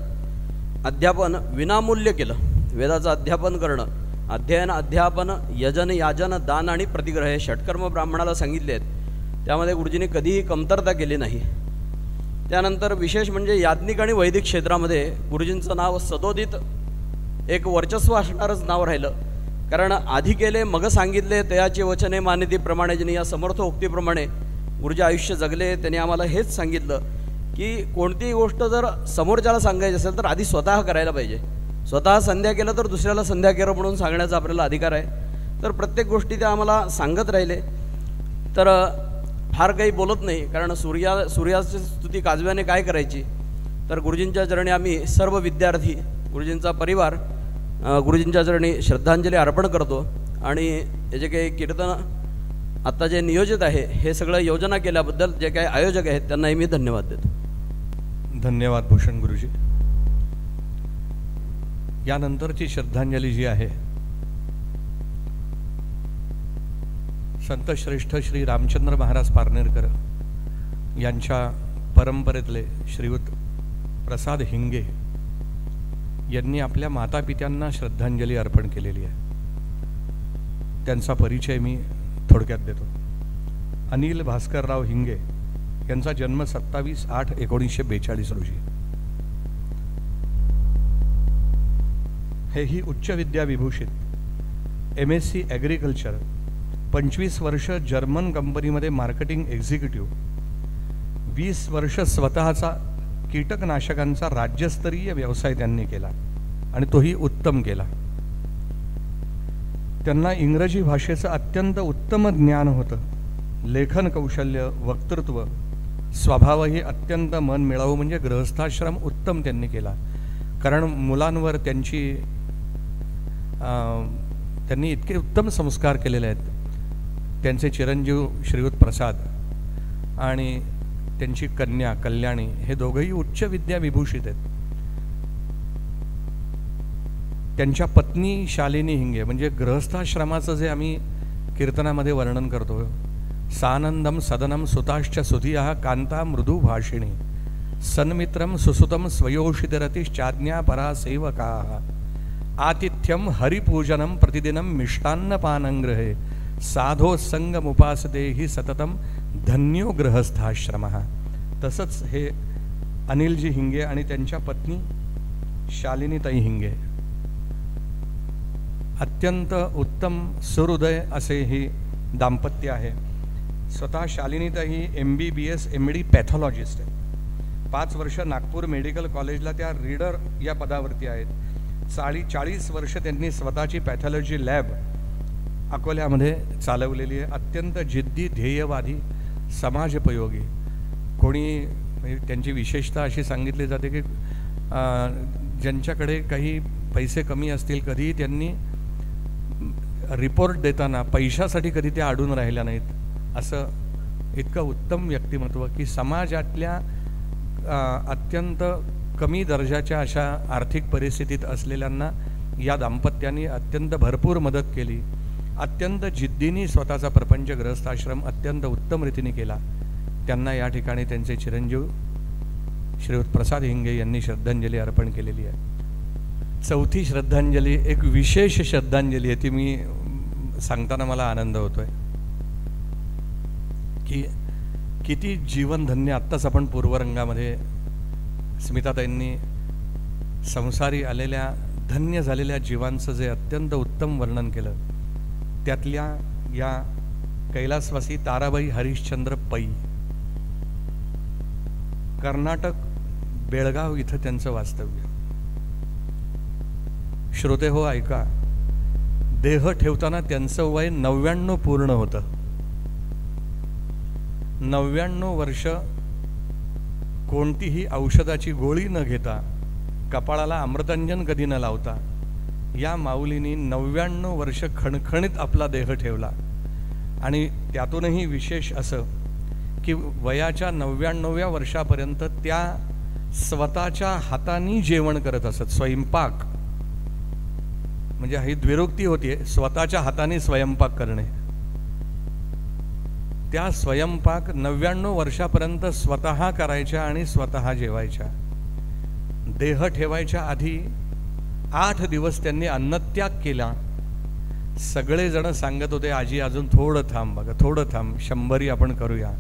अध्यापन विनामूल्य केलं. वेदाचं अध्यापन करणं, अध्ययन, अध्यापन, यजन, याजन, दान आणि प्रतिग्रह हे षटकर्म ब्राह्मणाला सांगितले आहेत. त्यामध्ये गुरुजींनी कधीही कमतरता केली नाही. त्यानंतर विशेष म्हणजे याज्ञिक आणि वैदिक क्षेत्रामध्ये गुरुजींचं नाव सदोदित एक वर्चस्व असणारंच नाव राहिलं. कारण आधी केले मग सांगितले तयाचे वचने मानिती प्रमाणे ज्यांनी या समर्थ उक्तीप्रमाणे गुरुजी आयुष्य जगले. त्यांनी आम्हाला हेच सांगितलं की कोणतीही गोष्ट जर समोरच्याला सांगायची असेल तर आधी स्वतः करायला पाहिजे. स्वतः संध्या केलं तर दुसऱ्याला संध्या केलं म्हणून सांगण्याचा आपल्याला अधिकार आहे. तर प्रत्येक गोष्टी त्या आम्हाला सांगत राहिले. तर फार काही बोलत नाही, कारण सूर्याची स्तुती काजव्याने काय करायची. तर गुरुजींच्या चरणी आम्ही सर्व विद्यार्थी, गुरुजींचा परिवार गुरुजींच्या चरणी श्रद्धांजली अर्पण करतो. आणि हे जे काही कीर्तन आत्ता जे नियोजित आहे हे सगळं योजना केल्याबद्दल जे काही आयोजक आहेत त्यांनाही मी धन्यवाद देतो. धन्यवाद भूषण गुरुजी. यानंतरची श्रद्धांजली जी आहे, संत श्रेष्ठ श्री रामचंद्र महाराज पारनेरकर यांच्या परंपरेतले श्रीयुत प्रसाद हिंगे यांनी आपल्या मातापित्यांना श्रद्धांजली अर्पण केलेली आहे. त्यांचा परिचय मी थोडक्यात देतो. अनिल भास्करराव हिंगे यांचा जन्म 27/8/1942 रोजी. हेही उच्च विद्या विभूषित, MSc ॲग्रिकल्चर, 25 वर्ष जर्मन कंपनीमध्ये मार्केटिंग एक्झिक्युटिव्ह, 20 वर्ष स्वतःचा कीटकनाशकांचा राज्यस्तरीय व्यवसाय त्यांनी केला आणि तोही उत्तम केला. त्यांना इंग्रजी भाषेचं अत्यंत उत्तम ज्ञान होतं. लेखन कौशल्य, वक्तृत्व, स्वभावही अत्यंत मन मिळावं, म्हणजे गृहस्थाश्रम उत्तम त्यांनी केला. कारण मुलांवर त्यांनी इतके उत्तम संस्कार केलेले आहेत. त्यांचे चिरंजीव श्रीयुत प्रसाद आणि त्यांची कन्या कल्याणी हे दोघंही उच्च विद्या विभूषित आहेत. त्यांच्या पत्नी शालिनी हिंगे, म्हणजे गृहस्थाश्रमाचं जे आम्ही कीर्तनामध्ये वर्णन करतो, सानंदम सदनम सुताश्च सुधिया कांता मृदू भाषिणी सन्मित्रम सुसुतम स्वयोषितरतिश्चाज्ञा परा सेवकाः आतिथ्यम हरिपूजनम प्रतिदिनम मिष्टान्नपानंग्रहे साधो संगमुपासते ही सततम धन्यो गृहस्थाश्रमः. तसंच हे अनिलजी हिंगे आणि त्यांच्या पत्नी शालिनीताई हिंगे अत्यंत उत्तम सुहृदय असे ही दाम्पत्य आहे. स्वतः शालिनीताई MBBS MD पॅथॉलॉजिस्ट आहे. 5 वर्ष नागपूर मेडिकल कॉलेजला त्या रीडर या पदावरती आहेत. 40 वर्ष त्यांनी स्वतःची पॅथॉलॉजी लॅब अकोल्यामध्ये चालवलेली आहे. अत्यंत जिद्दी, ध्येयवादी, समाजोपयोगी. कोणी त्यांची विशेषता अशी सांगितली जाते की ज्यांच्याकडे काही पैसे कमी असतील, कधीही त्यांनी रिपोर्ट देताना पैशासाठी कधी त्या अडून राहिल्या नाहीत. असं इतकं उत्तम व्यक्तिमत्व की समाजातल्या अत्यंत कमी दर्जाच्या अशा आर्थिक परिस्थितीत असलेल्यांना या दाम्पत्याने अत्यंत भरपूर मदत केली. अत्यंत जिद्दीने स्वतःचा प्रपंच गृहस्थाश्रम अत्यंत उत्तम रीतीने केला. त्यांना या ठिकाणी त्यांचे चिरंजीव श्रीयुत प्रसाद हिंगे यांनी श्रद्धांजली अर्पण केलेली आहे. चौथी श्रद्धांजली एक विशेष श्रद्धांजली आहे. ती मी सांगताना मला आनंद होतोय की किती जीवनधन्य. आत्ताच आपण पूर्वरंगामध्ये स्मिताताईंनी संसारी आलेल्या धन्य झालेल्या जीवांचं जे अत्यंत उत्तम वर्णन केलं, त्यातल्या या कैलासवासी ताराबाई हरिश्चंद्र पै, कर्नाटक बेळगाव इथं त्यांचं वास्तव्य. श्रोते हो ऐका, देह ठेवताना त्यांचं वय 99 पूर्ण होतं. 99 वर्ष कोणतीही औषधाची गोळी न घेता, कपाळाला अमृतांजन कधी न लावता या माऊलींनी 99 वर्ष खणखणीत आपला देह ठेवला. आणि त्यातूनही विशेष असं की वयाच्या 99व्या वर्षापर्यंत त्या स्वतःच्या हाताने जेवण करत असत. स्वयंपाक म्हणजे ही द्विरोक्ती होती, स्वतःच्या हाताने स्वयंपाक करणे. त्या स्वयंपाक 99 वर्षापर्यंत स्वतः करायच्या आणि स्वतः जेवायच्या. देह ठेवायच्या आधी 8 दिवस त्यांनी अन्नत्याग केला. सगळेजण सांगत होते, आजी अजून थोडं थांब, बघा थोडं थांब, 100 आपण करूया.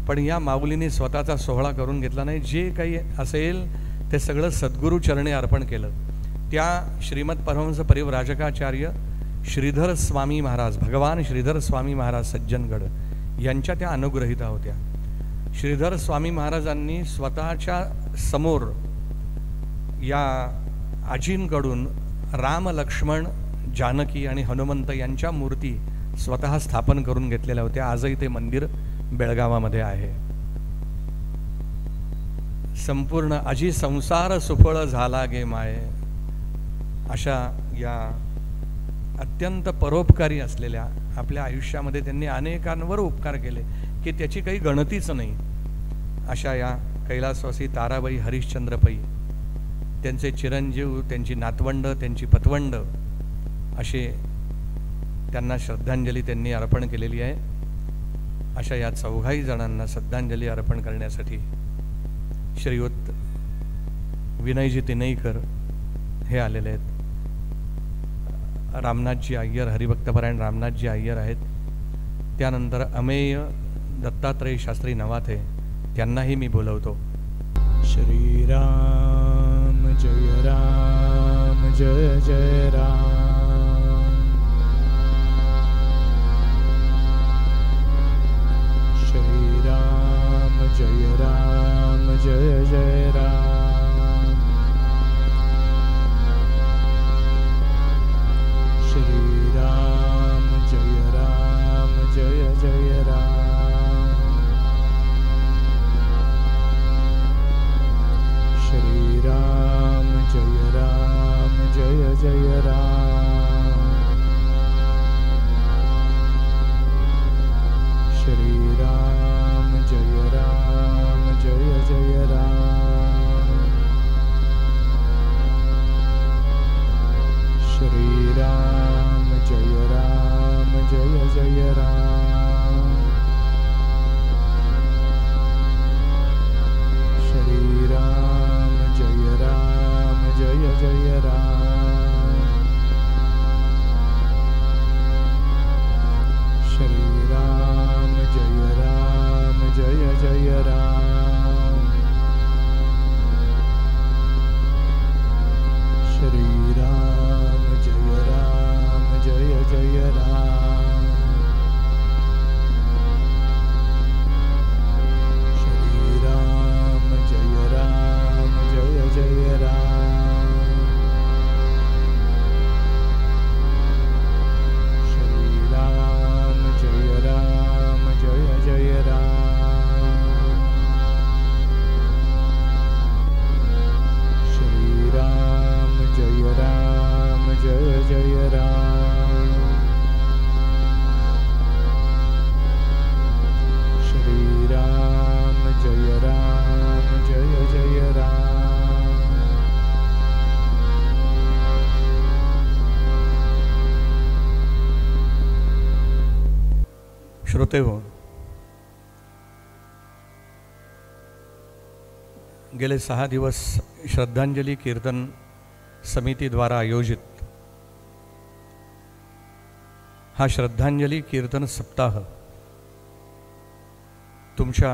पण या माऊलीने स्वतःचा सोहळा करून घेतला नाही. जे काही असेल ते सगळं सद्गुरू चरणी अर्पण केलं. त्या श्रीमद परमहंस परिव्राजकाचार्य श्रीधर स्वामी महाराज, भगवान श्रीधर स्वामी महाराज सज्जनगड यांच्या त्या अनुग्रहिता होत्या. श्रीधर स्वामी महाराजांनी स्वतःच्या समोर या आजींकडून राम, लक्ष्मण, जानकी आणि हनुमंत यांच्या मूर्ती स्वतः स्थापन करून घेतलेल्या होत्या. आजही ते मंदिर बेळगावामध्ये आहे. संपूर्ण अजी संसार सुफळ झाला गे माये, अशा या अत्यंत परोपकारी असलेल्या आपल्या आयुष्यामध्ये त्यांनी अनेकांवर उपकार केले की त्याची काही गणतीच नाही. अशा या कैलासवासी ताराबाई हरिश्चंद्र पै, त्यांचे चिरंजीव, त्यांची नातवंड, त्यांची पतवंड असे त्यांना श्रद्धांजली त्यांनी अर्पण केलेली आहे. अशा या 4 जणांना श्रद्धांजली अर्पण करण्यासाठी श्रीयुत विनयजी तिनईकर हे आलेले आहेत. रामनाथजी अय्यर, हरिभक्तपरायण रामनाथजी अय्यर आहेत. त्यानंतर अमेय दत्तात्रय शास्त्री नवाथे त्यांनाही मी बोलवतो. श्रीराम जय राम जय जय राम. श्रीराम जय राम जय जय राम. श्रीराम जय राम जय जय राम. श्रीराम जय राम जय जय राम. श्रीराम जय राम जय जय राम. श्रीराम जय राम जय जय राम. श्रीराम जय राम जय जय राम. श्रीराम जय राम जय जय राम. श्रीराम जय राम जय जय राम. श्रीराम जय राम जय जय राम. श्रीराम जय राम जय जय राम. श्रीराम जय राम जय जय राम. श्रीराम जय राम जय जय राम. श्रोतेहो, गेले 6 दिवस श्रद्धांजली कीर्तन समितीद्वारा आयोजित हा श्रद्धांजली कीर्तन सप्ताह तुमच्या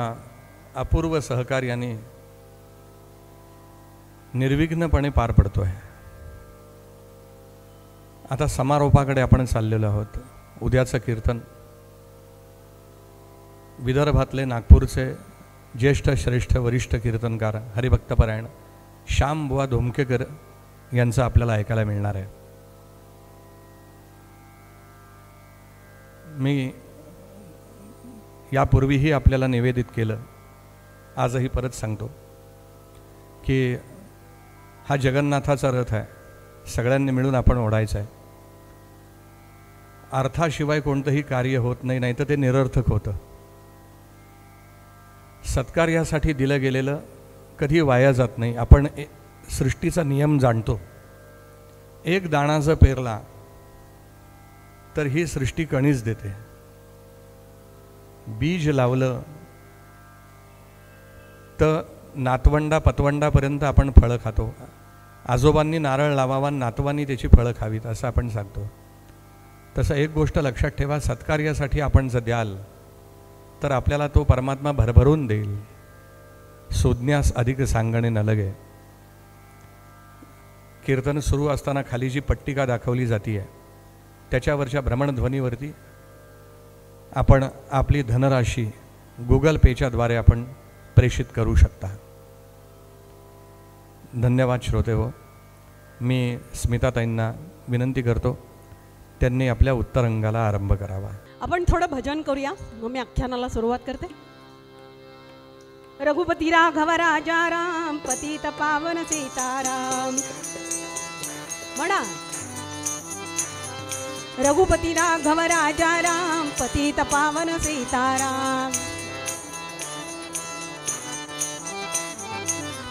अपूर्व सहकार्याने निर्विघ्नपणे पार पडतो आहे. आता समारोपाकडे आपण चाललेलो आहोत. उद्याचं कीर्तन विदर्भातले नागपूरचे ज्येष्ठ श्रेष्ठ वरिष्ठ कीर्तनकार हरिभक्तपरायण श्यामबुवा धोमकेकर यांचं आपल्याला ऐकायला मिळणार आहे. मी यापूर्वीही आपल्याला निवेदित केलं, आजही परत सांगतो की हा जगन्नाथाचा रथ आहे, सगळ्यांनी मिळून आपण ओढायचा आहे. अर्थाशिवाय कोणतंही कार्य होत नाही, नाही तर ते निरर्थक होतं. सत्कार्यासाठी दिलं गेलेलं कधी वाया जात नाही. आपण सृष्टीचा नियम जाणतो. एक दाणा जर पेरला तर ही सृष्टी कणीच देते. बीज लावलं तर नातवंडा पतवंडापर्यंत आपण फळं खातो. आजोबांनी नारळ लावावा, नातवांनी त्याची फळं खावीत असं आपण सांगतो. तसं एक गोष्ट लक्षात ठेवा, सत्कार्यासाठी आपण जर द्याल तर आपल्याला तो परमात्मा भरभरून देईल. शोधण्यास अधिक सांगणे न लगे. कीर्तन सुरू असताना खाली जी पट्टिका दाखवली जाती आहे त्याच्यावरच्या भ्रमणध्वनीवरती आपण आपली धनराशी गुगल पेच्याद्वारे आपण प्रेषित करू शकता. धन्यवाद श्रोतेहो. मी स्मिताताईंना विनंती करतो त्यांनी आपल्या उत्तरंगाला आरंभ करावा. आपण थोडं भजन करूया, मग मी आख्यानाला सुरुवात करते. रघुपती राघव राजा राम, पतित पावन सीताराम. म्हणा, रघुपती राघव राजा राम, पतित पावन सीताराम.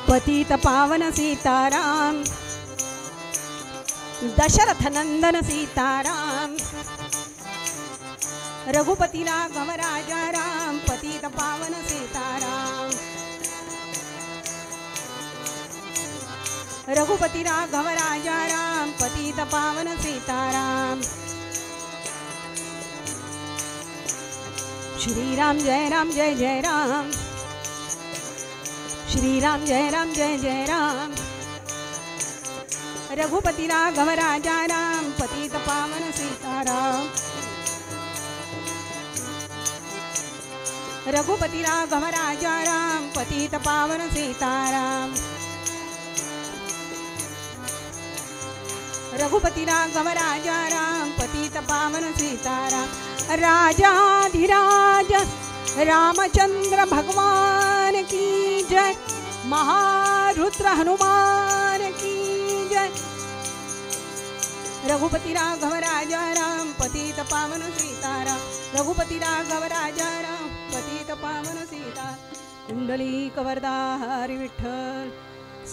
पतित पावन सीताराम, दशरथ नंदन सीताराम. रघुपती राघव राजा राम, पतित पावन सीताराम. रघुपती राघव राजा राम, पतित पावन सीताराम. श्रीराम जय राम जय जय राम. श्रीराम जय राम जय जय राम. रघुपती राघव राजा राम पतित पावन सीताराम. रघुपती राघव राजा राम पतित पावन सीताराम. रघुपती राघव राजा राम पतित पावन सीताराम. राजाधिराज रामचंद्र भगवान की जय. महारुद्र हनुमान की जय. रघुपती राघव राजा राम पतित पावन सीताराम. रघुपती राघव राजा राम पतित पावन सीता. कुंडलिक वरदा हरी विठ्ठल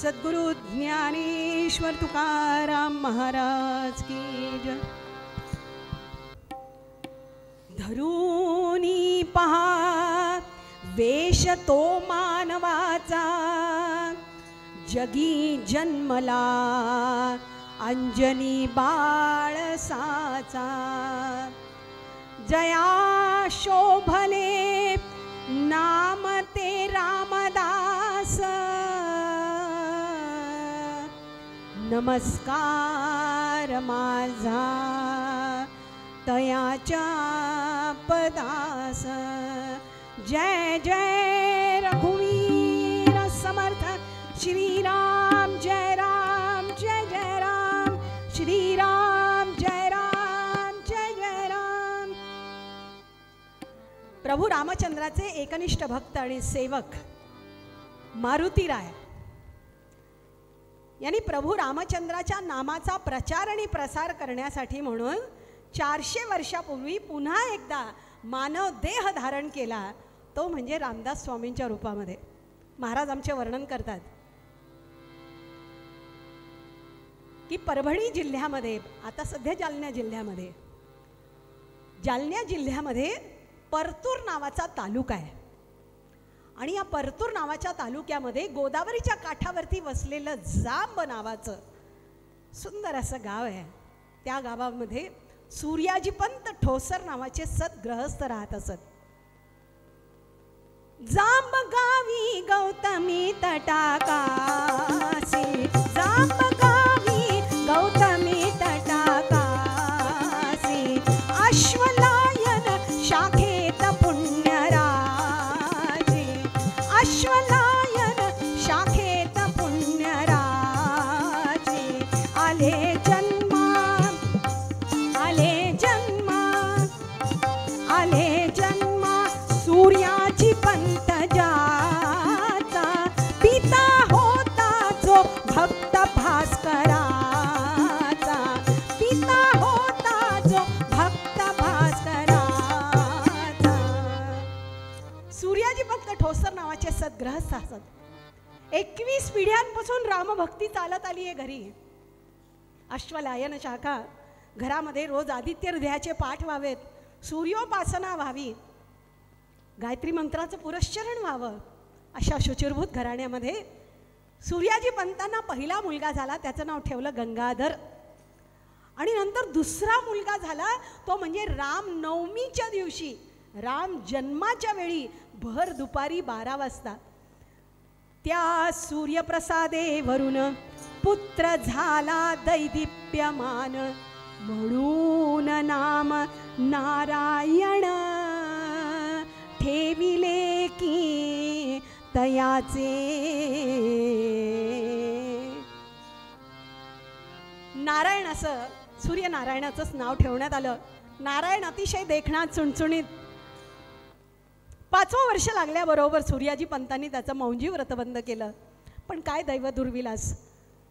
सद्गुरु ज्ञानेश्वर तुकाराम महाराज की जय. धरूनी पहा वेश तो मानवाचा जगी जन्मला अंजनी बाळसाचा. जया शोभले नाम ते रामदास. नमस्कार माझा तयाच्या पदास. जय जय रघुवीर समर्थ श्रीराम जय राम जय जय राम. श्रीराम जय राम जय जय राम. प्रभू रामचंद्राचे एकनिष्ठ भक्त आणि सेवक मारुतीराय यांनी प्रभू रामचंद्राच्या नामाचा प्रचार आणि प्रसार करण्यासाठी म्हणून 400 वर्षापूर्वी पुन्हा एकदा मानव देह धारण केला. तो म्हणजे रामदास स्वामींच्या रूपामध्ये. महाराज आमचे वर्णन करतात की परभणी जिल्ह्यामध्ये, आता सध्या जालना जिल्ह्यामध्ये परतूर नावाचा तालुका आहे. आणि या परतूर नावाच्या तालुक्यामध्ये गोदावरीच्या काठावरती वसलेलं जांब नावाचं सुंदर असं गाव आहे. त्या गावामध्ये सूर्याजीपंत ठोसर नावाचे सद्गृहस्थ राहत असत. जांब गावी गौतमी तटाकासी. जांब गावी गौतमी तटाकासी. अश्वलायन शाखेत पुण्यराजे. अश्वलायन शाखेत पुण्यराजे. आले जन्मा सूर्याची पंत जाचा. पिता होता जो भक्त भास्कराचा. पिता होता जो भक्त भास्कराचा. सूर्याजी भक्त ठोसर नावाचे सद्गृहस्थ असत. 21 पिढ्यांपासून रामभक्ती चालत आली आहे घरी. अश्वलायन शाखा घरामध्ये रोज आदित्य हृदयाचे पाठ व्हावेत, सूर्योपासना व्हावी, गायत्री मंत्राचं पुरश्चरण व्हावं, अशा शुचिरभूत घराण्यामध्ये सूर्याजी पंतांना पहिला मुलगा झाला. त्याचं नाव ठेवलं गंगाधर. आणि नंतर दुसरा मुलगा झाला तो म्हणजे रामनवमीच्या दिवशी, राम जन्माच्या वेळी भर दुपारी 12 वाजता. त्या सूर्यप्रसादे वरून पुत्र झाला दैदिप्यमान. म्हणून नाम नारायण ठेविले की तयाचे. नारायण असं सूर्यनारायणाचंच नाव ठेवण्यात आलं. नारायण अतिशय देखणा चुणचुणीत. 5वं वर्ष लागल्याबरोबर सूर्याजी पंतांनी त्याचं मौंजी व्रत बंद केलं. पण काय दैव दुर्विलास,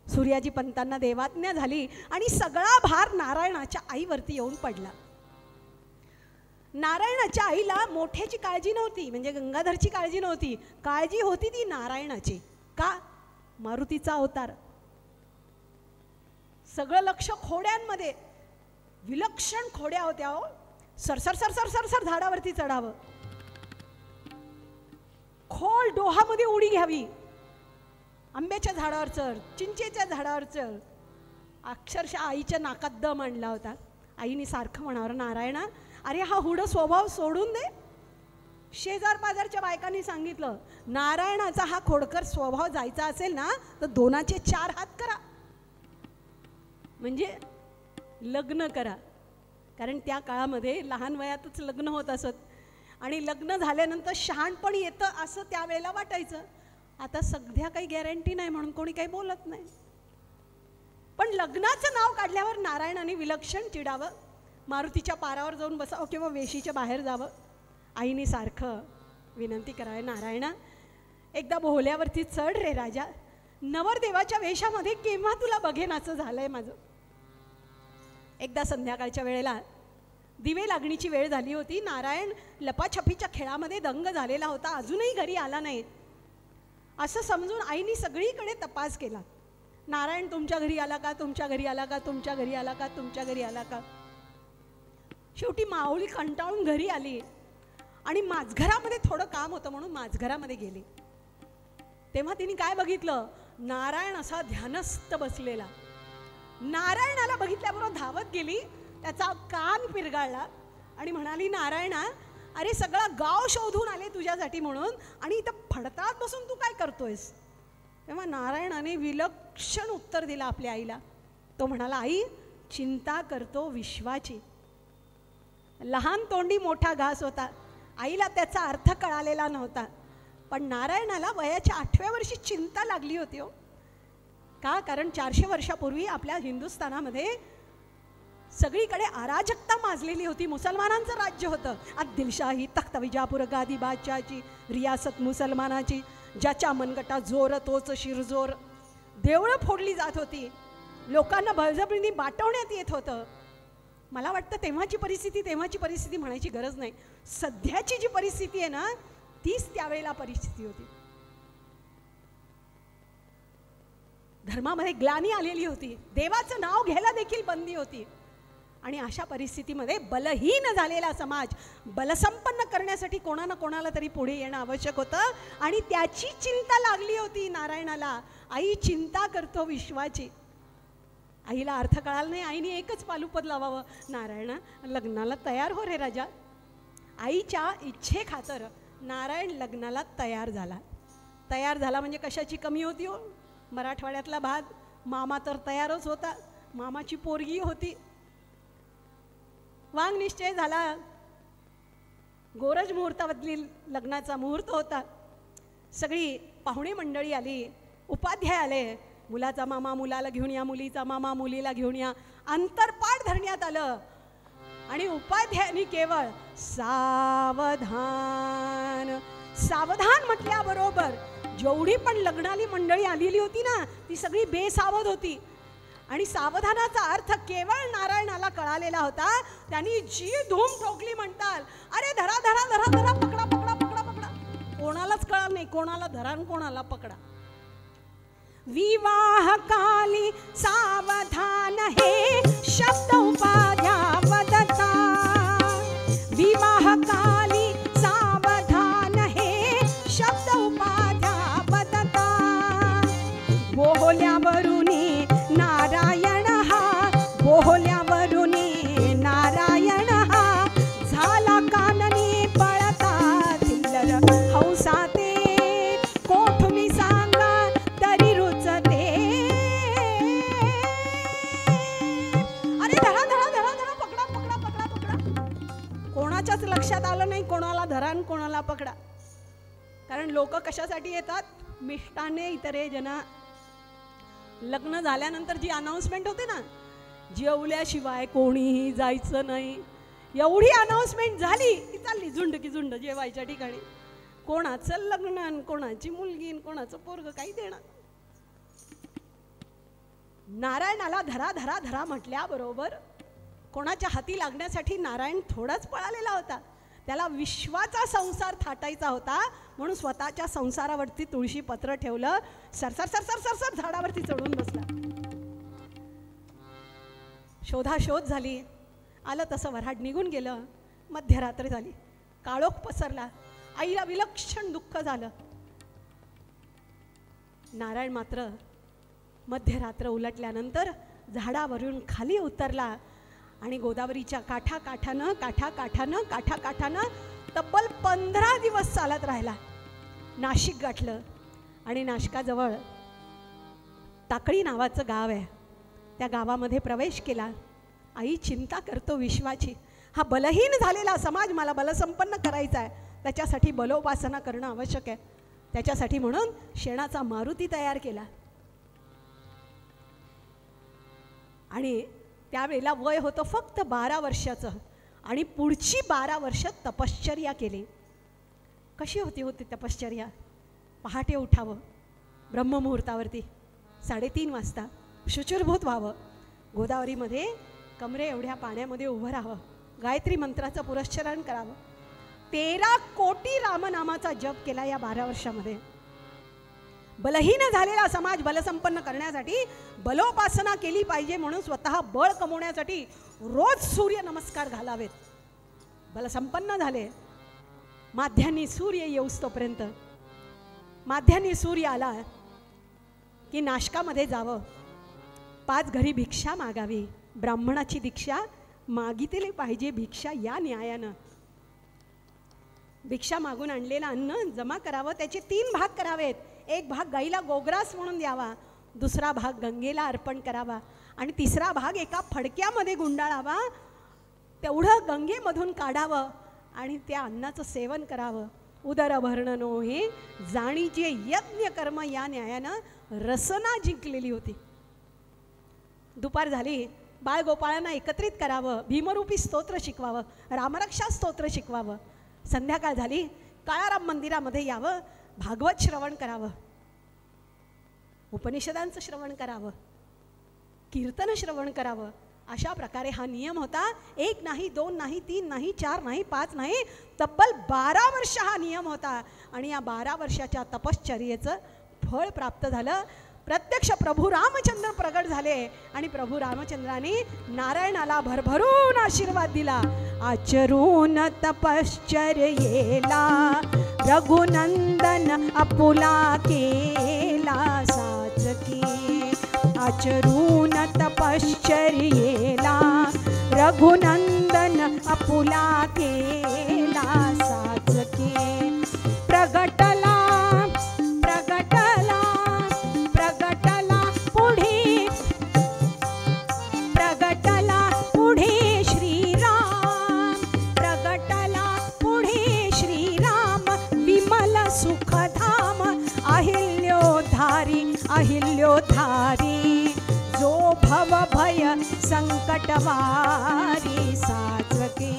सूर्याजी पंतांना देवाज्ञा झाली आणि सगळा भार नारायणाच्या आईवरती येऊन पडला. नारायणाच्या आईला मोठ्याची काळजी नव्हती, म्हणजे गंगाधरची काळजी नव्हती, काळजी होती ती नारायणाची. का? मारुतीचा अवतार. सगळं लक्ष खोड्यांमध्ये, विलक्षण खोड्या होत्या हो. सरसर सरसर सरसर झाडावरती चढावं, खोल डोहामध्ये उडी घ्यावी, आंब्याच्या झाडावर चढ, चिंचेच्या झाडावर चढ. अक्षरशः आईच्या नाकात दम आणला होता. आईने सारखं म्हणावं, नारायणा अरे हा हुड स्वभाव सोडून दे, शेजार पाजारच्या बायकांनी सांगितलं, नारायणाचा हा खोडकर स्वभाव जायचा असेल ना तर 2चे 4 हात करा, म्हणजे लग्न करा. कारण त्या काळामध्ये लहान वयातच लग्न होत असत आणि लग्न झाल्यानंतर शहाणपण येतं असं त्यावेळेला वाटायचं. आता सध्या काही गॅरंटी नाही म्हणून कोणी काही बोलत नाही. पण लग्नाचं नाव काढल्यावर नारायणाने विलक्षण चिडावं, मारुतीच्या पारावर जाऊन बसावं किंवा वेशीच्या बाहेर जावं. आईने सारखं विनंती करावी, नारायणा एकदा बोहल्यावरती चढ रे राजा, नवरदेवाच्या वेशामध्ये केव्हा तुला बघेन असं झालंय माझं. एकदा संध्याकाळच्या वेळेला दिवे लागणीची वेळ झाली होती. नारायण लपाछपीच्या खेळामध्ये दंग झालेला होता, अजूनही घरी आला नाही. असं समजून आईने सगळीकडे तपास केला, नारायण तुमच्या घरी आला का, तुमच्या घरी आला का, तुमच्या घरी आला का, तुमच्या घरी आला का. शेवटी माऊली कंटाळून घरी आली आणि माझघरामध्ये थोडं काम होतं म्हणून माझघरामध्ये गेली. तेव्हा तिने काय बघितलं, नारायण असा ध्यानस्थ बसलेला. नारायणाला बघितल्याबरोबर धावत गेली, त्याचा कान पिरगाळला आणि म्हणाली, नारायणा अरे सगळं गाव शोधून आले तुझ्यासाठी म्हणून आणि इथं फडतात बसून तू काय करतोयस. तेव्हा नारायणाने विलक्षण उत्तर दिलं आपल्या आईला. तो म्हणाला, आई चिंता करतो विश्वाची. लहान तोंडी मोठा घास होता, आईला त्याचा अर्थ कळालेला नव्हता. पण नारायणाला वयाच्या 8व्या वर्षी चिंता लागली होती हो. का, कारण 400 वर्षापूर्वी आपल्या हिंदुस्थानामध्ये सगळीकडे अराजकता माजलेली होती. मुसलमानांचं राज्य होतं. आदिलशाही तख्त विजापूर गादी बादशाहची रियासत मुसलमानाची, ज्याच्या मनगटात जोर तोच शिरजोर. देवळं फोडली जात होती, लोकांना बळजबरीने बाटवण्यात येत होतं. मला वाटतं तेव्हाची परिस्थिती म्हणायची गरज नाही, सध्याची जी परिस्थिती आहे ना तीच त्यावेळेला परिस्थिती होती. धर्मामध्ये ग्लानी आलेली होती, देवाचं नाव घ्यायला देखील बंदी होती. आणि अशा परिस्थितीमध्ये बलहीन झालेला समाज बलसंपन्न करण्यासाठी कोणा ना कोणाला तरी पुढे येणं आवश्यक होतं. आणि त्याची चिंता लागली होती नारायणाला. आई चिंता करतो विश्वाची. आईला अर्थ कळाला नाही. आईने एकच पालुपद लावावं, नारायणा लग्नाला तयार हो रे राजा. आईच्या इच्छेखातर नारायण लग्नाला तयार झाला. तयार झाला म्हणजे कशाची कमी होती हो. मराठवाड्यातला भाग, मामा तर तयारच होता, मामाची पोरगी होती. वांग निश्चय झाला, गोरज मुहूर्तामधली लग्नाचा मुहूर्त होता. सगळी पाहुणे मंडळी आली, उपाध्याय आले. मुलाचा मामा मुलाला घेऊन या, मुलीचा मामा मुलीला घेऊन या. अंतरपाठ धरण्यात आलं आणि उपाध्यायांनी केवळ सावधान सावधान म्हटल्याबरोबर जेवढी पण लग्नाली मंडळी आलेली होती ना ती सगळी बेसावध होती. आणि सावधानाचा अर्थ केवळ नारायणाला कळालेला होता. त्यांनी जी धूम ठोकली म्हणताल, अरे धरा धरा धरा धरा, पकडा पकडा पकडा पकडा. कोणालाच कळलं नाही कोणाला धरा आणि कोणाला पकडा. विवाह काली सावधान हे शब्द उपाध्या वदता. विवाह काली सावधान हे शब्द उपाध्या वदता. बोहल्यावरुनी नारायण हा, बोहल्यावरुनी नारायण हा. झाला काननी पळता थिल्लर हौसाते. कोठुनी सांगा तरी रुचते. अरे धरा धरा धरा धरा, पकडा पकडा पकडा पकडा. कोणाच्याच लक्षात आलं नाही कोणाला धरा आणि कोणाला पकडा. कारण लोक कशासाठी येतात, मिष्टाने इतरे जना. लग्न झाल्यानंतर जी अनाउन्समेंट होते ना, जेवल्याशिवाय कोणीही जायचं नाही, एवढी अनाउन्समेंट झाली की चालली झुंड की झुंड जेवायच्या ठिकाणी. कोणाचं लग्न, कोणाची मुलगी, कोणाचं पोरग काही देणार. नारायणाला धरा धरा धरा म्हटल्याबरोबर कोणाच्या हाती लागण्यासाठी नारायण थोडाच पळालेला होता. त्याला विश्वाचा संसार थाटायचा होता म्हणून स्वतःच्या संसारावरती तुळशी पत्र ठेवलं. सरसर सरसर सरसर झाडावरती चढून बसला. शोधाशोध झाली, आलं तसं वऱ्हाड निघून गेलं. मध्यरात्री झाली, काळोख पसरला. आईला विलक्षण दुःख झालं. नारायण मात्र मध्यरात्र उलटल्यानंतर झाडावरून खाली उतरला आणि गोदावरीच्या काठाकाठानं तब्बल 15 दिवस चालत राहिला. नाशिक गाठलं आणि नाशिकाजवळ टाकळी नावाचं गाव आहे, त्या गावामध्ये प्रवेश केला. आई चिंता करतो विश्वाची, हा बलहीन झालेला समाज मला बलसंपन्न करायचा आहे, त्याच्यासाठी बलोपासना करणं आवश्यक आहे. त्याच्यासाठी म्हणून शेणाचा मारुती तयार केला. आणि त्यावेळेला वय होतं फक्त 12 वर्षाचं आणि पुढची 12 वर्ष तपश्चर्या केली. कशी होती तपश्चर्या? पहाटे उठावं, ब्रह्ममुहूर्तावरती 3:30 वाजता शुचिर्भूत व्हावं, गोदावरीमध्ये कमरे एवढ्या पाण्यामध्ये उभं राहावं, गायत्री मंत्राचं पुरस्चरण करावं. 13 कोटी रामनामाचा जप केला या 12 वर्षामध्ये. बलहीन झालेला समाज बलसंपन्न करण्यासाठी बलोपासना केली पाहिजे, म्हणून स्वतः बळ कमवण्यासाठी रोज सूर्य नमस्कार घालावेत. बलसंपन्न झाले. माध्यान्ही सूर्य येऊस तोपर्यंत, माध्यान्ही सूर्य आला की नाशकामध्ये जावं, 5 घरी भिक्षा मागावी. ब्राह्मणाची दीक्षा मागितली पाहिजे भिक्षा या न्यायानं. भिक्षा मागून आणलेलं अन्न जमा करावं, त्याचे 3 भाग करावेत. एक भाग गाईला गोग्रास म्हणून द्यावा, दुसरा भाग गंगेला अर्पण करावा आणि तिसरा भाग एका फडक्यामध्ये गुंडाळावा. तेवढं गंगेमधून काढावं आणि त्या अन्नाचं सेवन करावं. उदर भरणनो हे जाणीचे यज्ञ कर्म या न्यायानं रसना जिंकलेली होती. दुपार झाली, बाळगोपाळांना एकत्रित करावं, भीमरूपी स्तोत्र शिकवावं, रामरक्षा स्तोत्र शिकवावं. संध्याकाळ झाली, काळाराम मंदिरामध्ये यावं, भागवत श्रवण करावं, उपनिषदांचं श्रवण करावं, कीर्तन श्रवण करावं. अशा प्रकारे हा नियम होता. 1 नाही, 2 नाही, 3 नाही, 4 नाही, 5 नाही, तब्बल 12 वर्ष हा नियम होता. आणि या 12 वर्षाच्या तपश्चर्येचं फळ प्राप्त झालं. प्रत्यक्ष प्रभू रामचंद्र प्रगट झाले आणि प्रभू रामचंद्राने नारायणाला भरभरून आशीर्वाद दिला. आचरून तपश्चर्येला रघुनंदन आपुला केला साचकी. आचरून तपश्चर्येला रघुनंदन आपुला केला साचकी. प्रगटला पुढे श्रीराम, प्रगटला पुढे श्रीराम, विमल सुखधाम अहिल्योधारी अहिल्योधारी. जो भव भय संकटवारी साचके,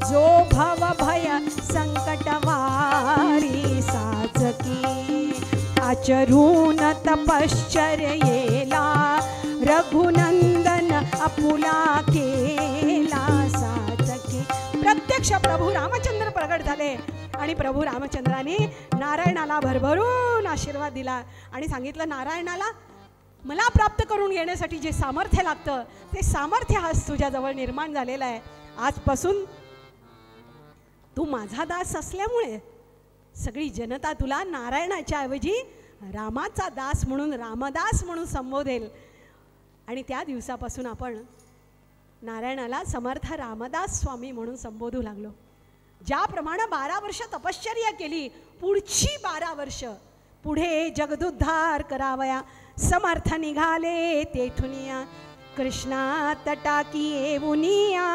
जो भव भय संकटवारी साचके. आचरून तपश्चर्येला रघुनंदन आपुला केला साचके. प्रत्यक्ष प्रभू रामचंद्र प्रगट झाले आणि प्रभू रामचंद्राने नारायणाला भरभरून आशीर्वाद दिला आणि सांगितलं, नारायणाला मला प्राप्त करून घेण्यासाठी जे सामर्थ्य लागतं ते सामर्थ्य आज तुझ्याजवळ निर्माण झालेलं आहे. आजपासून तू माझा दास असल्यामुळे सगळी जनता तुला नारायणाच्या ऐवजी रामाचा दास म्हणून, रामदास म्हणून संबोधेल. आणि त्या दिवसापासून आपण नारायणाला समर्थ रामदास स्वामी म्हणून संबोधू लागलो. ज्याप्रमाणे 12 वर्ष तपश्चर्या केली, पुढची 12 वर्ष पुढे जगदुद्धार करावया समर्थ निघाले तेथुनिया. कृष्णा तटाकी येऊनिया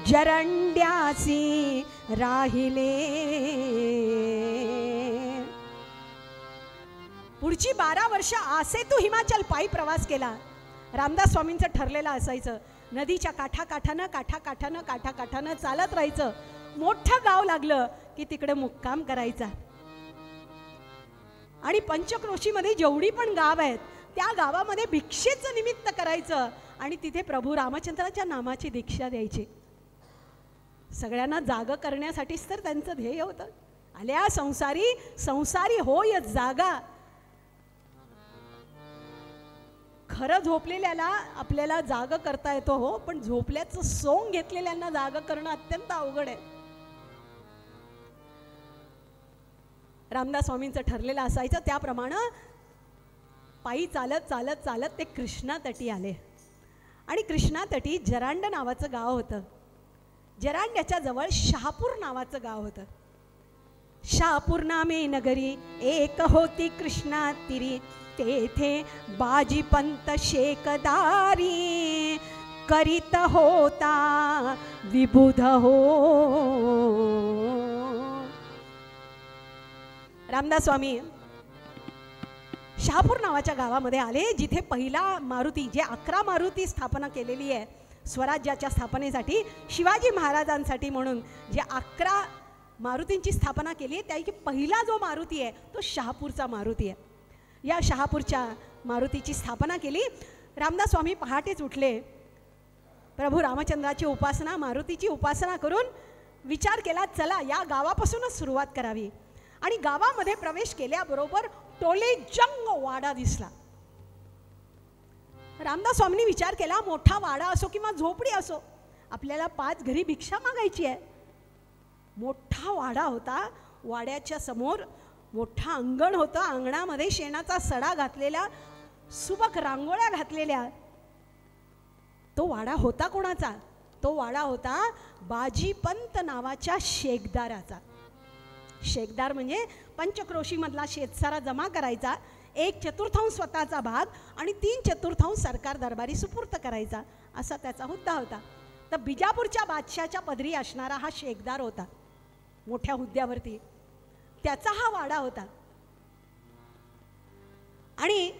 जरंड्यासी राहिले. पुढची 12 वर्ष आसे तू हिमाचल पायी प्रवास केला. रामदास स्वामींचं ठरलेलं असायचं, नदीच्या काठाकाठानं चालत राहायचं. मोठं गाव लागलं की तिकडे मुक्काम करायचा. आणि पंचक्रोशीमध्ये जेवढी पण गाव आहेत त्या गावामध्ये भिक्षेचं निमित्त करायचं आणि तिथे प्रभू रामचंद्राच्या नामाची दीक्षा द्यायची. सगळ्यांना जाग करण्यासाठीच तर त्यांचं ध्येय होतं. आल्या संसारी, संसारी होय जागा. खरं झोपलेल्याला आपल्याला जाग करता येतो हो, पण झोपल्याचं सोंग घेतलेल्यांना जाग करणं अत्यंत अवघड आहे. रामदास स्वामींचं ठरलेलं असायचं त्याप्रमाणे पायी चालत चालत चालत ते कृष्णा तटी आले. आणि कृष्णा तटी जरांड नावाचं गाव होतं. जरांड्याच्या जवळ शहापूर नावाचं गाव होतं. शहापूर नामे नगरी एक होती कृष्णा तिरी, तेथे बाजीपंत शेकदारी करीत होता विबुध हो. रामदास स्वामी शहापूर नावाच्या गावामध्ये आले, जिथे पहिला मारुती, जे 11 मारुती स्थापना केलेली आहे स्वराज्याच्या स्थापनेसाठी, शिवाजी महाराजांसाठी म्हणून जे 11 मारुतींची स्थापना केली आहे, त्यापैकी पहिला जो मारुती आहे तो शहापूरचा मारुती आहे. या शहापूरच्या मारुतीची स्थापना केली. रामदास स्वामी पहाटेच उठले, प्रभू रामचंद्राची उपासना, मारुतीची उपासना करून विचार केला, चला या गावापासूनच सुरुवात करावी. आणि गावामध्ये प्रवेश केल्याबरोबर टोलेजंग वाडा दिसला. रामदास स्वामींनी विचार केला, मोठा वाडा असो किंवा झोपडी असो, आपल्याला 5 घरी भिक्षा मागायची आहे. मोठा वाडा होता, वाड्याच्या समोर मोठा अंगण होतं, अंगणामध्ये शेणाचा सडा घातलेल्या, सुबक रांगोळ्या घातलेल्या. तो वाडा होता कोणाचा? तो वाडा होता बाजीपंत नावाच्या शेकदाराचा. शेकदार म्हणजे पंचक्रोशीमधला शेतसारा जमा करायचा, 1/4 स्वतःचा भाग आणि 3/4 सरकार दरबारी सुपूर्त करायचा, असा त्याचा हुद्दा होता. तर बिजापूरच्या बादशाच्या पदरी असणारा हा शेकदार होता, मोठ्या हुद्द्यावरती. त्याचा हा वाडा होता. आणि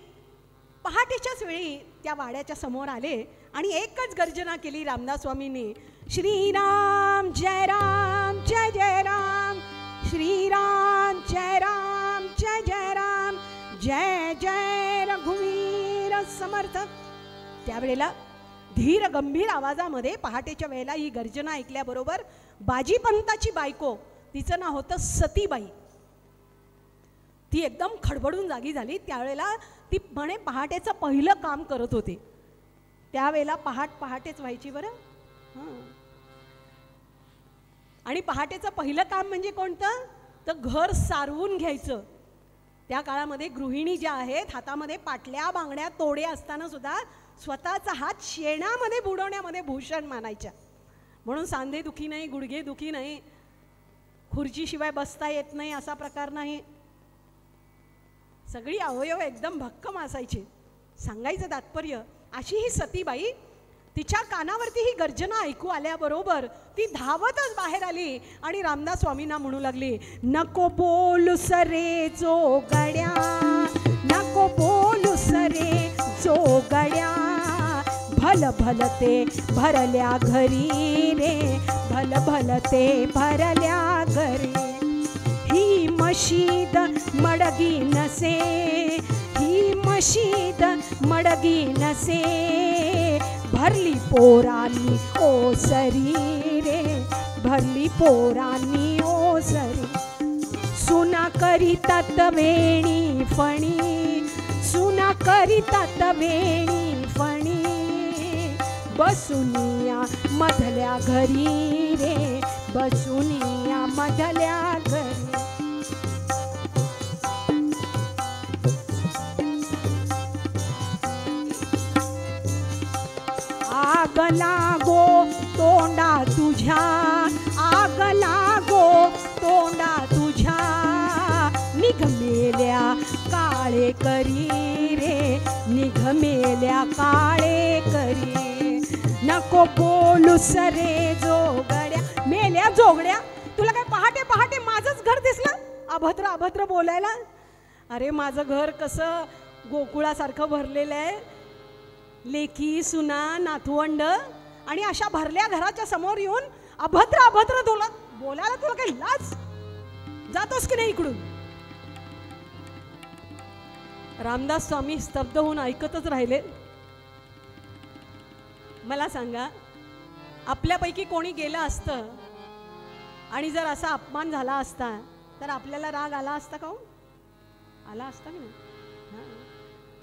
पहाटेच्याच वेळी त्या वाड्याच्या समोर आले आणि एकच गर्जना केली रामदास स्वामींनी, श्रीराम जय राम जय जय राम, श्रीराम जय राम जय जय राम, जय जय रघुवीर समर्थ. त्यावेळेला धीर गंभीर आवाजामध्ये पहाटेच्या वेळेला ही गर्जना ऐकल्याबरोबर बाजीपंताची बायको, तिचं नाव होतं सतीबाई, ती एकदम खडबडून जागी झाली. त्यावेळेला ती म्हणे पहाटेचं पहिलं काम करत होते. त्यावेळेला पहाटेच व्हायची बरं. हां, आणि पहाटेचं पहिलं काम म्हणजे कोणतं? तर घर सारवून घ्यायचं. त्या काळामध्ये गृहिणी ज्या आहेत, हातामध्ये पाटल्या बांगड्या तोडे असताना सुद्धा स्वतःचा हात शेणामध्ये बुडवण्यामध्ये भूषण मानायच्या. म्हणून सांधे दुखी नाही, गुडघे दुखी नाही, खुर्चीशिवाय बसता येत नाही असा प्रकार नाही. सगळी अवयव एकदम भक्कम असायचे. सांगायचं तात्पर्य, अशी ही सतीबाई, तिच्या कानावरती ही गर्जना ऐकू आल्याबरोबर ती धावतच बाहेर आली आणि रामदास स्वामींना म्हणू लागली, नको बोलू सरे जो गड्या, नको बोलू सरे जो गड्या, भल भल ते भरल्या घरी रे, भल भल ते भरल्या घरी. ही मशीद मडगी नसे, ही मशीद मडगी नसे, भरली पोरांनी ओसरी रे, भरली पोरांनी ओसरी. सुना करीतात वेणी फणी, सुना करीतात वेणी फणी, बसुनिया मधल्या घरी रे, बसुनिया मधल्या घरी. आग लागो तोंडा तुझ्या, आग लागो तोंडा तुझ्या, निघमेल्या काळे करी रे, निघमेल्या काळे करी. नको बोलू सरे जोगड्या, मेल्या जोगड्या, तुला काय पहाटे पहाटे माझंच घर दिसलं अभद्र अभद्र बोलायला? अरे माझं घर कसं गोकुळासारखं भरलेलं आहे, लेकी सुना नातवंड, आणि अशा भरल्या घराच्या समोर येऊन अभद्र अभद्र बोलायला तुला काही लाज? जातोस की नाही इकडून? रामदास स्वामी स्तब्ध होऊन ऐकतच राहिले. मला सांगा, आपल्यापैकी कोणी गेलं असतं आणि जर असा अपमान झाला असता तर आपल्याला राग आला असता का? आला असता की नाही?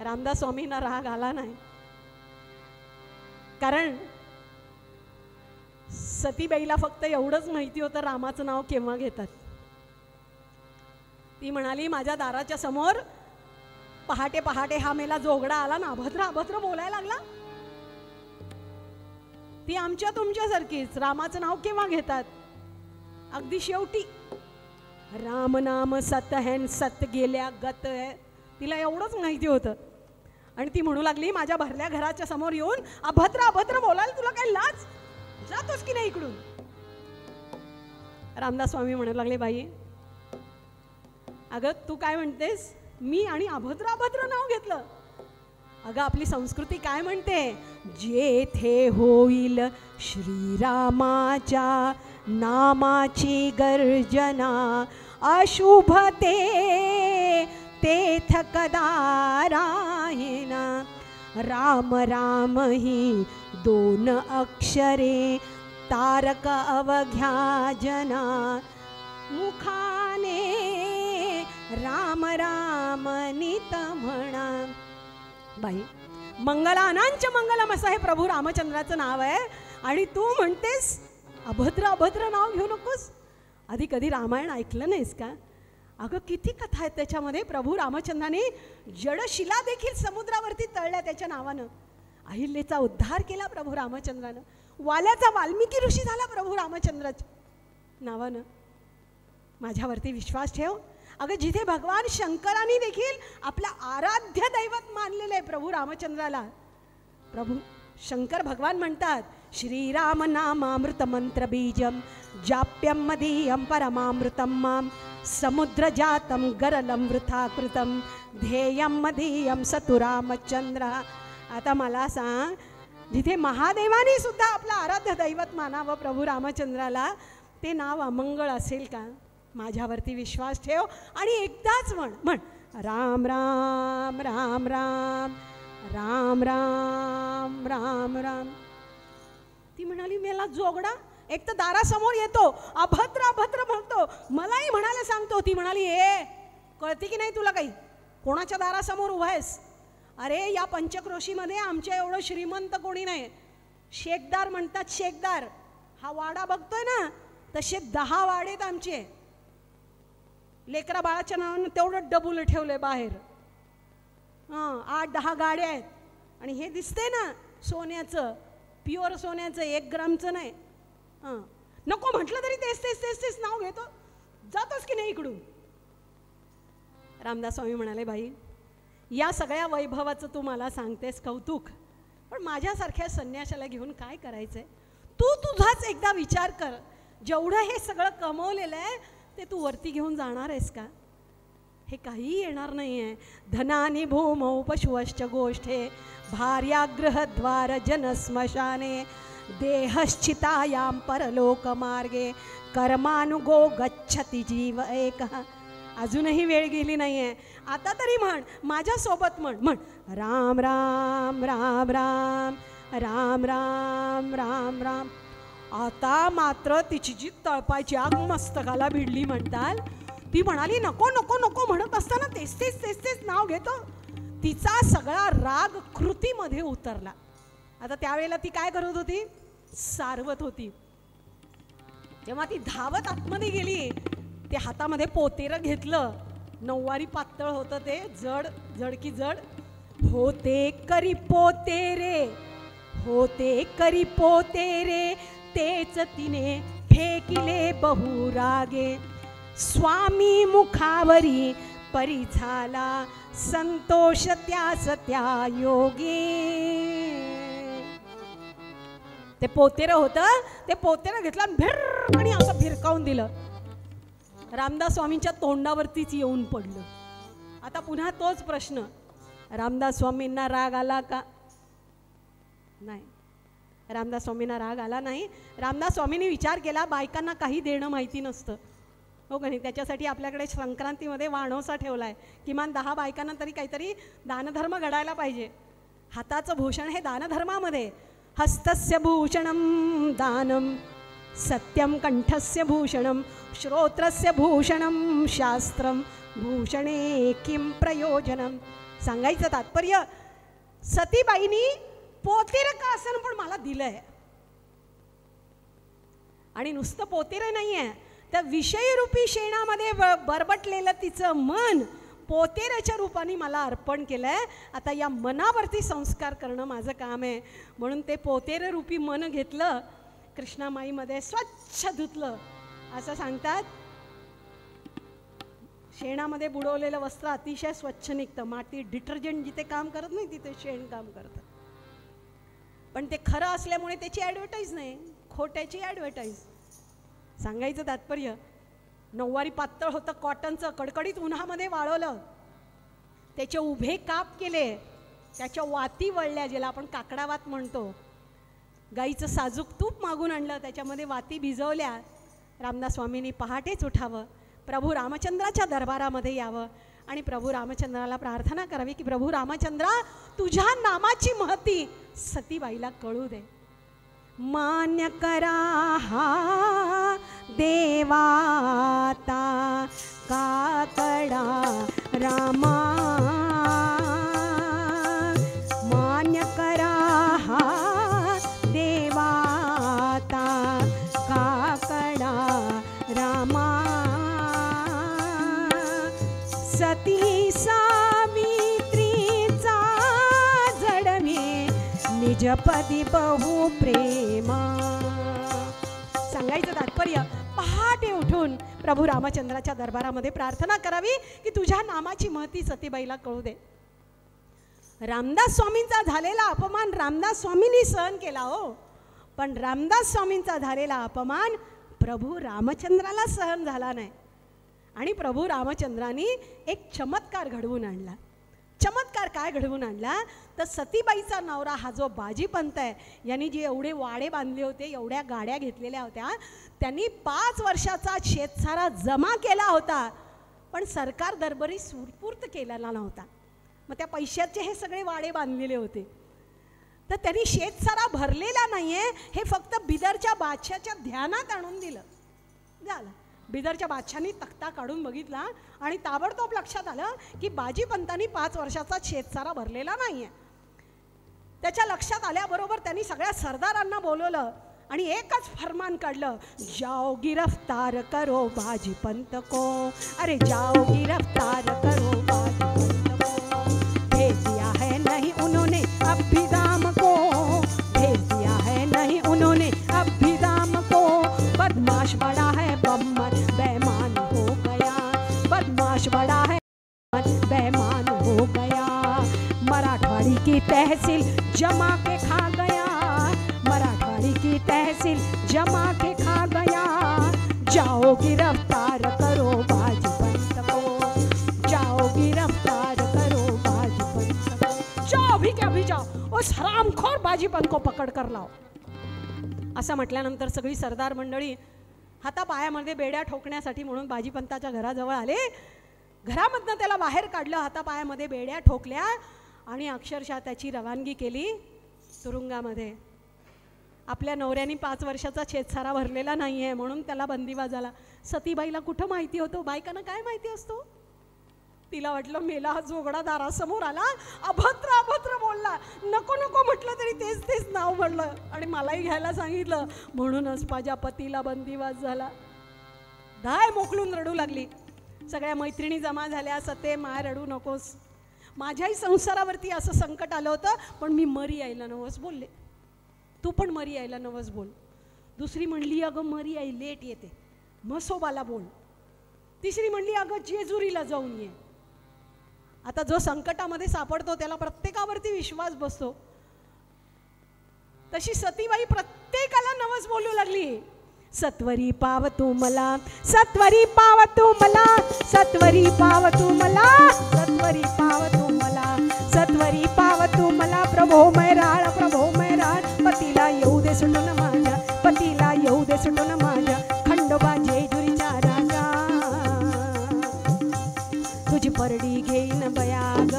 रामदास स्वामींना राग आला नाही, कारण सतीबाईला फक्त एवढंच माहिती होतं रामाचं नाव केव्हा घेतात. ती म्हणाली, माझ्या दाराच्या समोर पहाटे पहाटे हा मेला जोगडा आला ना, अभद्र अभद्र बोलायला लागला. ती आमच्या तुमच्यासारखीच रामाचं नाव केव्हा घेतात? अगदी शेवटी. राम नाम सत है सत गेल्या गत आहे, तिला एवढंच माहिती होतं. आणि ती म्हणू लागली माझ्या भरल्या घराच्या समोर येऊन अभद्र अभद्र बोलायला तुला काय लाज? जातोस की नाही इकडून? रामदास स्वामी म्हणू लागले बाई अगं तू काय म्हणतेस? मी आणि अभद्र अभद्र नाव घेतलं? अगं आपली संस्कृती काय म्हणते? जेथे होईल श्रीरामाच्या नामाची गर्जना अशुभ ते तेथ कदा राहिना. राम राम ही दोन अक्षरे तारक अवघ्या जना मुखाने राम राम नित म्हणा. बाई मंगलानांच मंगलम असं हे प्रभू रामचंद्राचं नाव आहे आणि तू म्हणतेस अभद्र अभद्र नाव घेऊ नकोस. आधी कधी रामायण ऐकलं नाहीस का? अगं किती कथा आहेत त्याच्यामध्ये. प्रभू रामचंद्राने जडशिला देखील समुद्रावरती तळल्या त्याच्या नावानं. अहिल्याचा उद्धार केला प्रभू रामचंद्रानं. वाल्याचा वाल्मिकी ऋषी झाला प्रभू रामचंद्राच्या नावानं. माझ्यावरती विश्वास ठेव. अगं जिथे भगवान शंकरांनी देखील आपला आराध्य दैवत मानलेलं आहे प्रभू रामचंद्राला. प्रभू शंकर भगवान म्हणतात श्रीराम नामामृत मंत्र बीजम जाप्यम मदीयम परमामृतम माम समुद्र जातम गरलम वृथा कृतम ध्येयम मदीयम सतु रामचंद्र. आता मला सांग जिथे महादेवाने सुद्धा आपला आराध्य दैवत मानावं प्रभू रामचंद्राला, ते नाव अमंगळ असेल का? माझ्यावरती विश्वास ठेव आणि एकदाच म्हण राम राम राम राम राम राम राम राम. ती म्हणाली मला जोगडा एक तर दारासमोर येतो अभद्र अभद्र म्हणतो, मलाही म्हणायला सांगतो. ती म्हणाली ए कळते की नाही तुला काही? कोणाच्या दारासमोर उभा आहेस? अरे या पंचक्रोशीमध्ये आमच्या एवढं श्रीमंत कोणी नाही. शेकदार म्हणतात शेकदार. हा वाडा बघतोय ना तसे 10 वाडेत आमचे. लेकरा बाळाच्या नावानं तेवढं डबुल ठेवलंय बाहेर. 8-10 गाड्या आहेत. आणि हे दिसते ना सोन्याचं, प्युअर सोन्याचं, 1 ग्रामचं नाही. नको म्हटलं तरी तेच तेच तेच तेच नाव घेतो. जातोस की नाही इकडून? रामदास स्वामी म्हणाले बाई या सगळ्या वैभवाचं तू मला सांगतेस कौतुक, पण माझ्यासारख्या संन्याशाला घेऊन काय करायचंय? तू तुझाच एकदा विचार कर. जेवढं हे सगळं कमवलेलं आहे ते तू वरती घेऊन जाणार आहेस का? हे काही येणार नाही आहे. धनानी भूमौ पशुश्च गोष्ठे भार्यागृहद्वार जनस्मशाने देहश्चितायां परलोकमार्गे कर्मानुगो गच्छति जीव एकः. अजूनही वेळ गेली नाही आहे. आता तरी म्हण माझ्यासोबत म्हण राम राम राम राम राम राम राम राम. आता मात्र तिची जी तळपायची आग मस्तकाला भिडली म्हणताल. ती म्हणाली नको नको नको म्हणत असताना तेच तेच तेच तेच नाव घेतो. तिचा सगळा राग कृतीमध्ये उतरला. आता त्यावेळेला ती काय करत होती? सारवत होती. जेव्हा ती धावत आतमध्ये गेली ते हातामध्ये पोतेरं घेतलं. 9वारी पातळ होतं ते, जड जड की जड. होते करी पोतेरे होते करी पोतेरे तेच तिने फेकिले बहुरागे. स्वामी मुखावरी परी झाला संतोष त्यास त्या योगी. ते पोतेरं होतं, ते पोतेरं घेतलं आणि भिरकणी असं भिरकावून दिलं. रामदास स्वामींच्या तोंडावरतीच येऊन पडलं. आता पुन्हा तोच प्रश्न, रामदास स्वामींना राग आला का? नाही, रामदास स्वामींना राग आला नाही. रामदास स्वामींनी विचार केला बायकांना काही देणं माहिती नसतं, हो का नाही? त्याच्यासाठी आपल्याकडे संक्रांतीमध्ये वाणोसा ठेवला आहे. किमान 10 बायकांना तरी काहीतरी दानधर्म घडायला पाहिजे. हाताचं भूषण हे दानधर्मामध्ये. हस्तस्य भूषणं दानं सत्यं कंठस्य भूषणं श्रोत्रस्य भूषणं शास्त्रं भूषणे किं प्रयोजनं. सांगायचं तात्पर्य सतीबाईंनी पोतेरं का असं पण मला दिलंय. आणि नुसतं पोतेरं नाही आहे, त्या विषयरूपी शेणामध्ये बरबटलेलं तिचं मन पोतेऱ्याच्या रूपाने मला अर्पण केलं आहे. आता या मनावरती संस्कार करणं माझं काम आहे. म्हणून ते पोतेरे रूपी मन घेतलं, कृष्णामाईमध्ये स्वच्छ धुतलं. असं सांगतात, शेणामध्ये बुडवलेलं वस्त्र अतिशय स्वच्छ निघतं. माती डिटर्जंट जिथे काम करत नाही तिथे शेण काम करतं. पण ते खरं असल्यामुळे त्याची ॲडव्हर्टाईज नाही, खोट्याची ॲडव्हर्टाईज. सांगायचं तात्पर्य, नऊवारी पातळ होतं कॉटनचं, कडकडीत उन्हामध्ये वाळवलं, त्याचे उभे काप केले, त्याच्या वाती वळल्या, ज्याला आपण काकडावात म्हणतो. गाईचं साजूक तूप मागून आणलं, त्याच्यामध्ये वाती भिजवल्या. रामदास स्वामींनी पहाटेच उठावं, प्रभू रामचंद्राच्या दरबारामध्ये यावं आणि प्रभू रामचंद्राला प्रार्थना करावी की प्रभू रामचंद्रा, तुझ्या नामाची महती सतीबाईला कळू दे. मान्य करा हा देवाता काकडा रामा, मान्य करा हा देवाता काकडा रामा. सती सावित्रीचा जडवे निजपदी बहु प्रेमा. सांगायचं तात्पर्य, पहाटे उठून प्रभू रामचंद्राच्या दरबारामध्ये प्रार्थना करावी की तुझ्या नामाची महती सतीबाईला कळू दे. रामदास स्वामींचा झालेला अपमान रामदास स्वामींनी सहन केला हो, पण रामदास स्वामींचा झालेला अपमान प्रभू रामचंद्राला सहन झाला नाही. आणि प्रभू रामचंद्रांनी एक चमत्कार घडवून आणला. चमत्कार काय घडवून आणला तर सतीबाईचा नवरा हा जो बाजीपंत आहे, यांनी जे एवढे वाडे बांधले होते, एवढ्या गाड्या घेतलेल्या होत्या, त्यांनी 5 वर्षाचा शेतसारा जमा केला होता, पण सरकार दरबारी सुपूर्त केलेला नव्हता. मग त्या पैशाचे हे सगळे वाडे बांधलेले होते, तर त्यांनी शेतसारा भरलेला नाही आहे हे फक्त बिदरच्या बादशाच्या ध्यानात आणून दिलं. झालं, बिदरच्या बादशाने तख्ता काढून बघितला आणि ताबडतोब लक्षात आलं की बाजीपंतांनी 5 वर्षाचा शेतसारा भरलेला नाही आहे. त्याच्या लक्षात आल्याबरोबर त्यांनी सगळ्या सरदारांना बोलवलं आणि एकच फरमान काढलं, जाओ गिरफ्तार करो बाजीपंत को, अरे जाओ गिरफ्तार करो बाजीपंत को. भेज दिया है नहीं उन्होंने अभिदाम को, भेज दिया है नहीं उन्होंने अभिदाम को. बदमाश बड़ा है बम्मन बेमान हो गया, बदमाश बड़ा है बेमान हो गया. मराठवाड़ी की तहसील जमा के खा गया, मराठवाड़ी की तहसील जमा के खा गया. जाओ गिरफ्तार करो बाजीपंत को, जाओ गिरफ्तार करो बाजीपंत को. जाओ भी क्या भी जाओ, उस हरामखोर बाजीपंत को पकड कर लाओ. असं म्हटल्यानंतर सगळी सरदार मंडळी हातापायामध्ये बेड्या ठोकण्यासाठी म्हणून बाजीपंताच्या घराजवळ आले. घरामधनं त्याला बाहेर काढलं, हातापायामध्ये बेड्या ठोकल्या आणि अक्षरशः त्याची रवानगी केली तुरुंगामध्ये. आपल्या नवऱ्याने 5 वर्षाचा शेतसारा भरलेला नाही आहे म्हणून त्याला बंदिवास झाला. सतीबाईला कुठं माहिती होतं, बायकांना काय माहिती असतो. तिला वाटलं मेला हा जोगडा दारासमोर आला, अभद्र अभद्र बोलला, नको नको म्हटलं तरी तेच तेच नाव म्हणलं आणि मलाही घ्यायला सांगितलं, म्हणूनच माझ्या पतीला बंदिवास झाला. धाय मोकलून रडू लागली. सगळ्या मैत्रिणी जमा झाल्या, सते माय रडू नकोस, माझ्याही संसारावरती असं संकट आलं होतं, पण मी मरी यायला नवस बोलले, तू पण मरी यायला नवस बोल. दुसरी म्हणली अगं मरी आई लेट येते, म्हसोबाला बोल. तिसरी म्हणली अगं जेजुरीला जाऊन ये. आता जो संकटामध्ये सापडतो त्याला प्रत्येकावरती विश्वास बसतो. तशी सतीबाई प्रत्येकाला नवस बोलू लागली. सत्वरी पाव तू मला, सत्वरी पाव तू मला, सत्वरी पाव तू मला, सत्वरी पाव तू मला, सत्वरी पाव तू मला. प्रभो मैराळ, प्रभो मैराळ, पतीला येऊ दे सुटून माझ्या, पतीला येऊ दे सुटून माझ्या. खंडोबा जेजुरीचा राजा, तुझी परडी घेईन बया ग,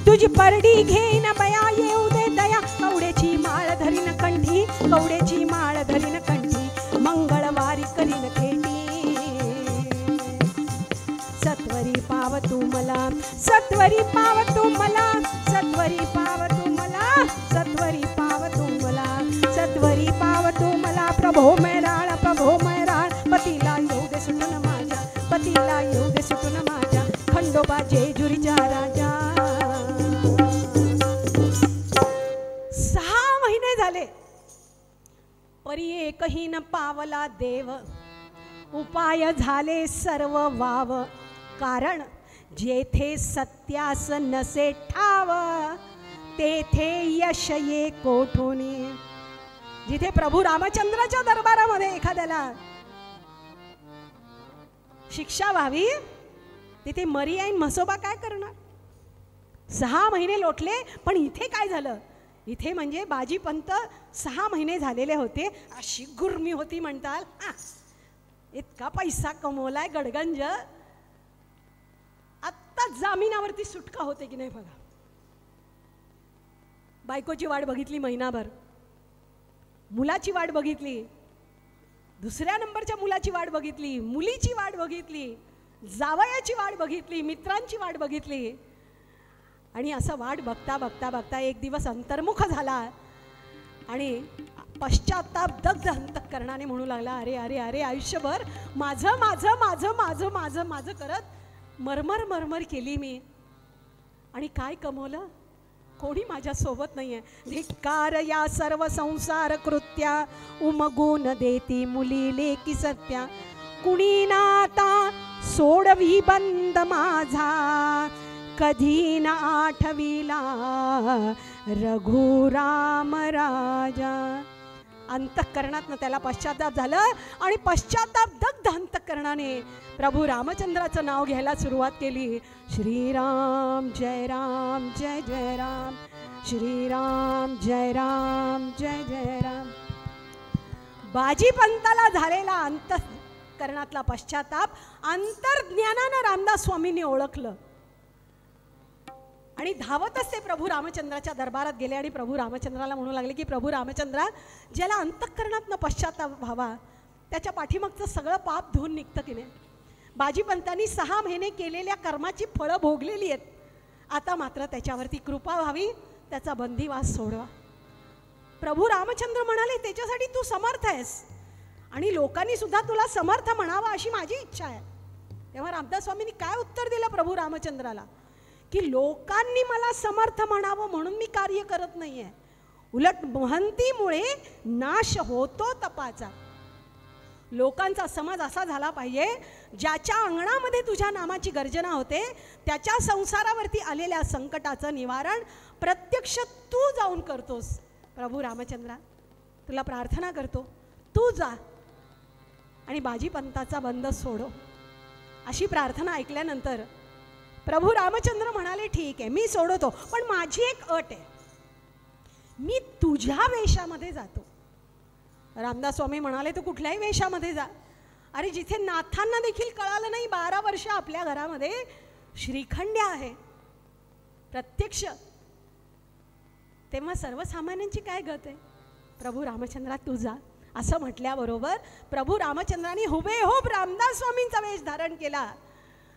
तुझी परडी घेईन बया, येऊ दे दया. कवड्याची माळ धरीन कंठी, कवड्याची माळ धरीन कंठी, मंगळवारी करीन खेटी. सत्वरी पाव तू मला, सत्वरी पाव तू मला, सत्वरी पाव तू मला, सत्वरी पाव तू मला, सत्वरी पाव तू मला. प्रभो मैराळ, प्रभो मैराळ, पतीला येऊ दे सुटून माझ्या, पतीला येऊ दे सुटून माझ्या. परी एकही न पावला देव, उपाय झाले सर्व वाव. कारण जेथे सत्यास नसे ठाव, तेथे यश ये कोठुनी. जिथे प्रभू रामचंद्राच्या दरबारामध्ये एखाद्याला शिक्षा व्हावी, तिथे मरी आईन म्हसोबा काय करणार? 6 महिने लोटले, पण इथे काय झालं? इथे म्हणजे बाजीपंत 6 महिने झालेले होते. अशी गुर्मी होती म्हणताल, इतका पैसा कमवलाय गडगंज, आत्ता जामिनावरती सुटका होते की नाही बघा. बायकोची वाट बघितली महिनाभर, मुलाची वाट बघितली, दुसऱ्या नंबरच्या मुलाची वाट बघितली, मुलीची वाट बघितली, जावयाची वाट बघितली, मित्रांची वाट बघितली. आणि असं वाट बघता बघता बघता एक दिवस अंतर्मुख झाला आणि पश्चाताप दग्ध अंतःकरणाने म्हणू लागला, अरे अरे अरे आयुष्यभर माझं माझं माझं माझं माझं माझं करत मरमर मरमर केली मी, आणि काय कमवलं? कोणी माझ्या सोबत नाहीये. धिक्कार या सर्व संसार कृत्या, उमगून देती मुली लेकी सत्या. कुणी नाता सोडवी बंद माझा, कधी न आठविला रघुराम राजा. अंतःकरणातनं त्याला पश्चाताप झालं आणि पश्चाताप दग्ध अंतःकरणाने प्रभू रामचंद्राचं नाव घ्यायला सुरुवात केली. श्रीराम जय राम जय जय राम, श्रीराम जय राम जय जय राम. बाजीपंताला झालेला अंतःकरणातला पश्चाताप अंतर्ज्ञानानं रामदास स्वामींनी ओळखलं आणि धावतच ते प्रभू रामचंद्राच्या दरबारात गेले आणि प्रभू रामचंद्राला म्हणू लागले की प्रभू रामचंद्रा, ज्याला अंतःकरणातनं पश्चाताप व्हावा त्याच्या पाठीमागचं सगळं पाप धुवून निघतं की नाही. बाजीपंतांनी 6 महिने केलेल्या कर्माची फळं भोगलेली आहेत, आता मात्र त्याच्यावरती कृपा व्हावी, त्याचा बंदिवास सोडवा. प्रभू रामचंद्र म्हणाले त्याच्यासाठी तू समर्थ आहेस आणि लोकांनी सुद्धा तुला समर्थ म्हणावं अशी माझी इच्छा आहे. तेव्हा रामदास स्वामींनी काय उत्तर दिलं प्रभू रामचंद्राला की लोकांनी मला समर्थ म्हणावं म्हणून मी कार्य करत नाहीये, उलट महंतीमुळे नाश होतो तपाचा. लोकांचा समज असा झाला पाहिजे, ज्याच्या अंगणामध्ये तुझ्या नामाची गर्जना होते त्याच्या संसारावरती आलेल्या संकटाचं निवारण प्रत्यक्ष तू जाऊन करतोस. प्रभू रामचंद्रा, तुला प्रार्थना करतो, तू जा आणि बाजीपंताचा बंद सोडव. अशी प्रार्थना ऐकल्यानंतर प्रभू रामचंद्र म्हणाले ठीक आहे मी सोडवतो, पण माझी एक अट आहे, मी तुझ्या वेशामध्ये जातो. रामदास स्वामी म्हणाले तू कुठल्याही वेशामध्ये जा. अरे जिथे नाथांना देखील कळालं नाही 12 वर्ष आपल्या घरामध्ये श्रीखंड आहे प्रत्यक्ष, तेव्हा सर्वसामान्यांची काय गत आहे. प्रभू रामचंद्रा तू जा असं म्हटल्याबरोबर प्रभू रामचंद्रांनी हुबेहूब रामदास स्वामींचा वेश धारण केला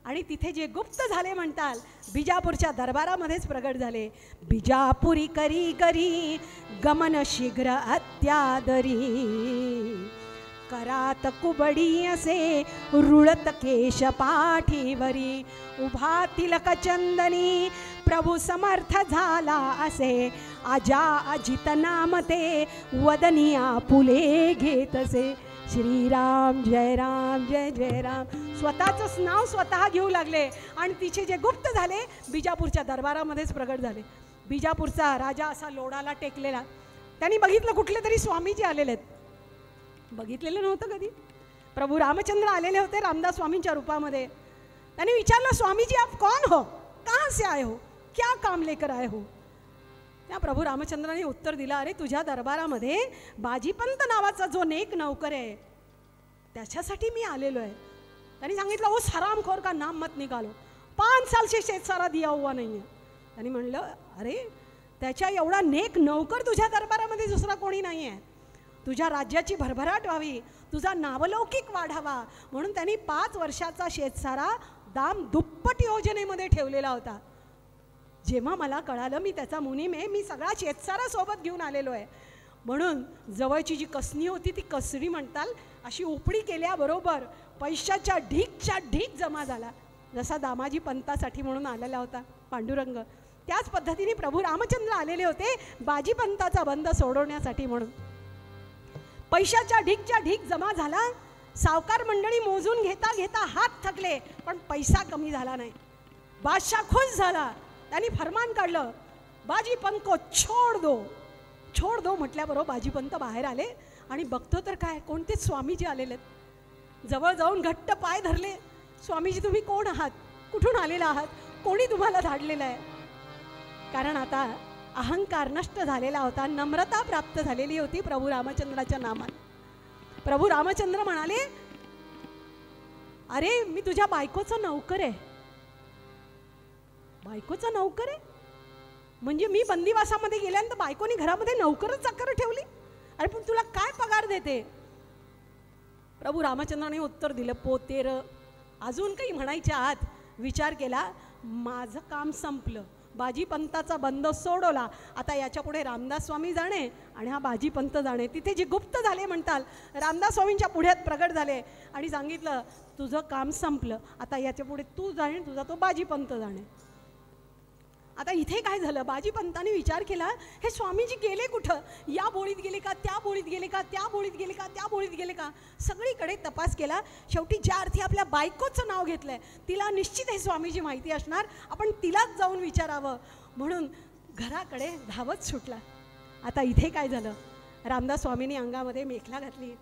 आणि तिथे जे गुप्त झाले म्हणताल बिजापूरच्या दरबारामध्येच प्रगट झाले. बिजापुरी करी करी गमन शीघ्र अत्यादरी, करात कुबडी असे रुळत केश पाठीवरी. उभा तिलक चंदनी प्रभू समर्थ झाला असे, आजा अजित नाम ते वदनी आपुले घेतसे. श्रीराम जय राम जय जय राम. स्वतःचंच नाव स्वतः घेऊ लागले आणि तिचे जे गुप्त झाले बिजापूरच्या दरबारामध्येच प्रगट झाले. बिजापूरचा राजा असा लोडाला टेकलेला, त्यांनी बघितलं कुठले तरी स्वामीजी आलेले आहेत, बघितलेलं नव्हतं कधी. प्रभू रामचंद्र आलेले होते रामदास स्वामींच्या रूपामध्ये. त्यांनी विचारलं स्वामीजी आप कौन हो, कहाँ से आए हो, क्या काम लेकर आए हो. त्या प्रभू रामचंद्राने उत्तर दिलं, अरे तुझ्या दरबारामध्ये बाजीपंत नावाचा जो नेक नौकर आहे त्याच्यासाठी मी आलेलो आहे. त्यांनी सांगितलं उस हरामखोर का नाम मत निकालो, 5 साल से शेतसारा दिया हुआ नाही आहे. त्यांनी म्हणलं अरे त्याच्या एवढा नेक नौकर तुझ्या दरबारामध्ये दुसरा कोणी नाही आहे, तुझ्या राज्याची भरभराट व्हावी, तुझा नावलौकिक वाढावा म्हणून त्यांनी 5 वर्षाचा शेतसारा दाम दुप्पट योजनेमध्ये ठेवलेला होता. जेव्हा मला कळालं मी त्याचा मुनीम आहे, मी सगळा शेतसारा सोबत घेऊन आलेलो आहे म्हणून जवळची जी कसणी होती ती कसरी म्हणताल अशी उपडी केल्याबरोबर पैशाच्या ढीकच्या ढीक जमा झाला. जसा दामाजी पंतासाठी म्हणून आलेला होता पांडुरंग, त्याच पद्धतीने प्रभू रामचंद्र आलेले होते बाजीपंताचा बंद सोडवण्यासाठी म्हणून. पैशाच्या ढीकच्या ढीक जमा झाला. सावकार मंडळी मोजून घेता घेता हात थकले, पण पैसा कमी झाला नाही. बादशाह खुश झाला. त्यांनी फरमान काढलं, बाजीपंत को छोड दो म्हटल्याबरोबर बाजीपंत बाहेर आले आणि बघतो तर काय, कोणतेच स्वामीजी आलेले आहेत. जवळ जाऊन घट्ट पाय धरले. स्वामीजी तुम्ही कोण आहात, कुठून आलेला आहात, कोणी तुम्हाला धाडलेलं आहे? कारण आता अहंकार नष्ट झालेला होता, नम्रता प्राप्त झालेली होती प्रभू रामचंद्राच्या नामात. प्रभू रामचंद्र म्हणाले, अरे मी तुझ्या बायकोचा नौकर आहे. बायकोचा नौकर आहे म्हणजे मी बंदिवासामध्ये गेल्यानंतर बायकोनी घरामध्ये नौकरच चाकर ठेवली? अरे पण तुला काय पगार देते? प्रभू रामचंद्राने उत्तर दिलं, पोतेर. अजून काही म्हणायच्या आत विचार केला, माझं काम संपलं, बाजीपंताचा बंद सोडवला. आता याच्या पुढे रामदास स्वामी जाणे आणि हा बाजीपंत जाणे. तिथे जे गुप्त झाले म्हणताल, रामदास स्वामींच्या पुढ्यात प्रगट झाले आणि सांगितलं, तुझं काम संपलं, आता याच्या पुढे तू जाणे, तुझा तो बाजीपंत जाणे. आता इथे काय झालं, बाजीपंताने विचार केला, हे स्वामीजी गेले कुठं? या बोळीत गेले का, त्या बोळीत गेले का, त्या बोळीत गेले का, त्या बोळीत गेले का? सगळीकडे तपास केला. शेवटी ज्या अर्थी आपल्या बायकोचं नाव घेतलंय, तिला निश्चित हे स्वामीजी माहिती असणार, आपण तिलाच जाऊन विचारावं म्हणून घराकडे धावत सुटला. आता इथे काय झालं, रामदास स्वामींनी अंगामध्ये मेखला घातली,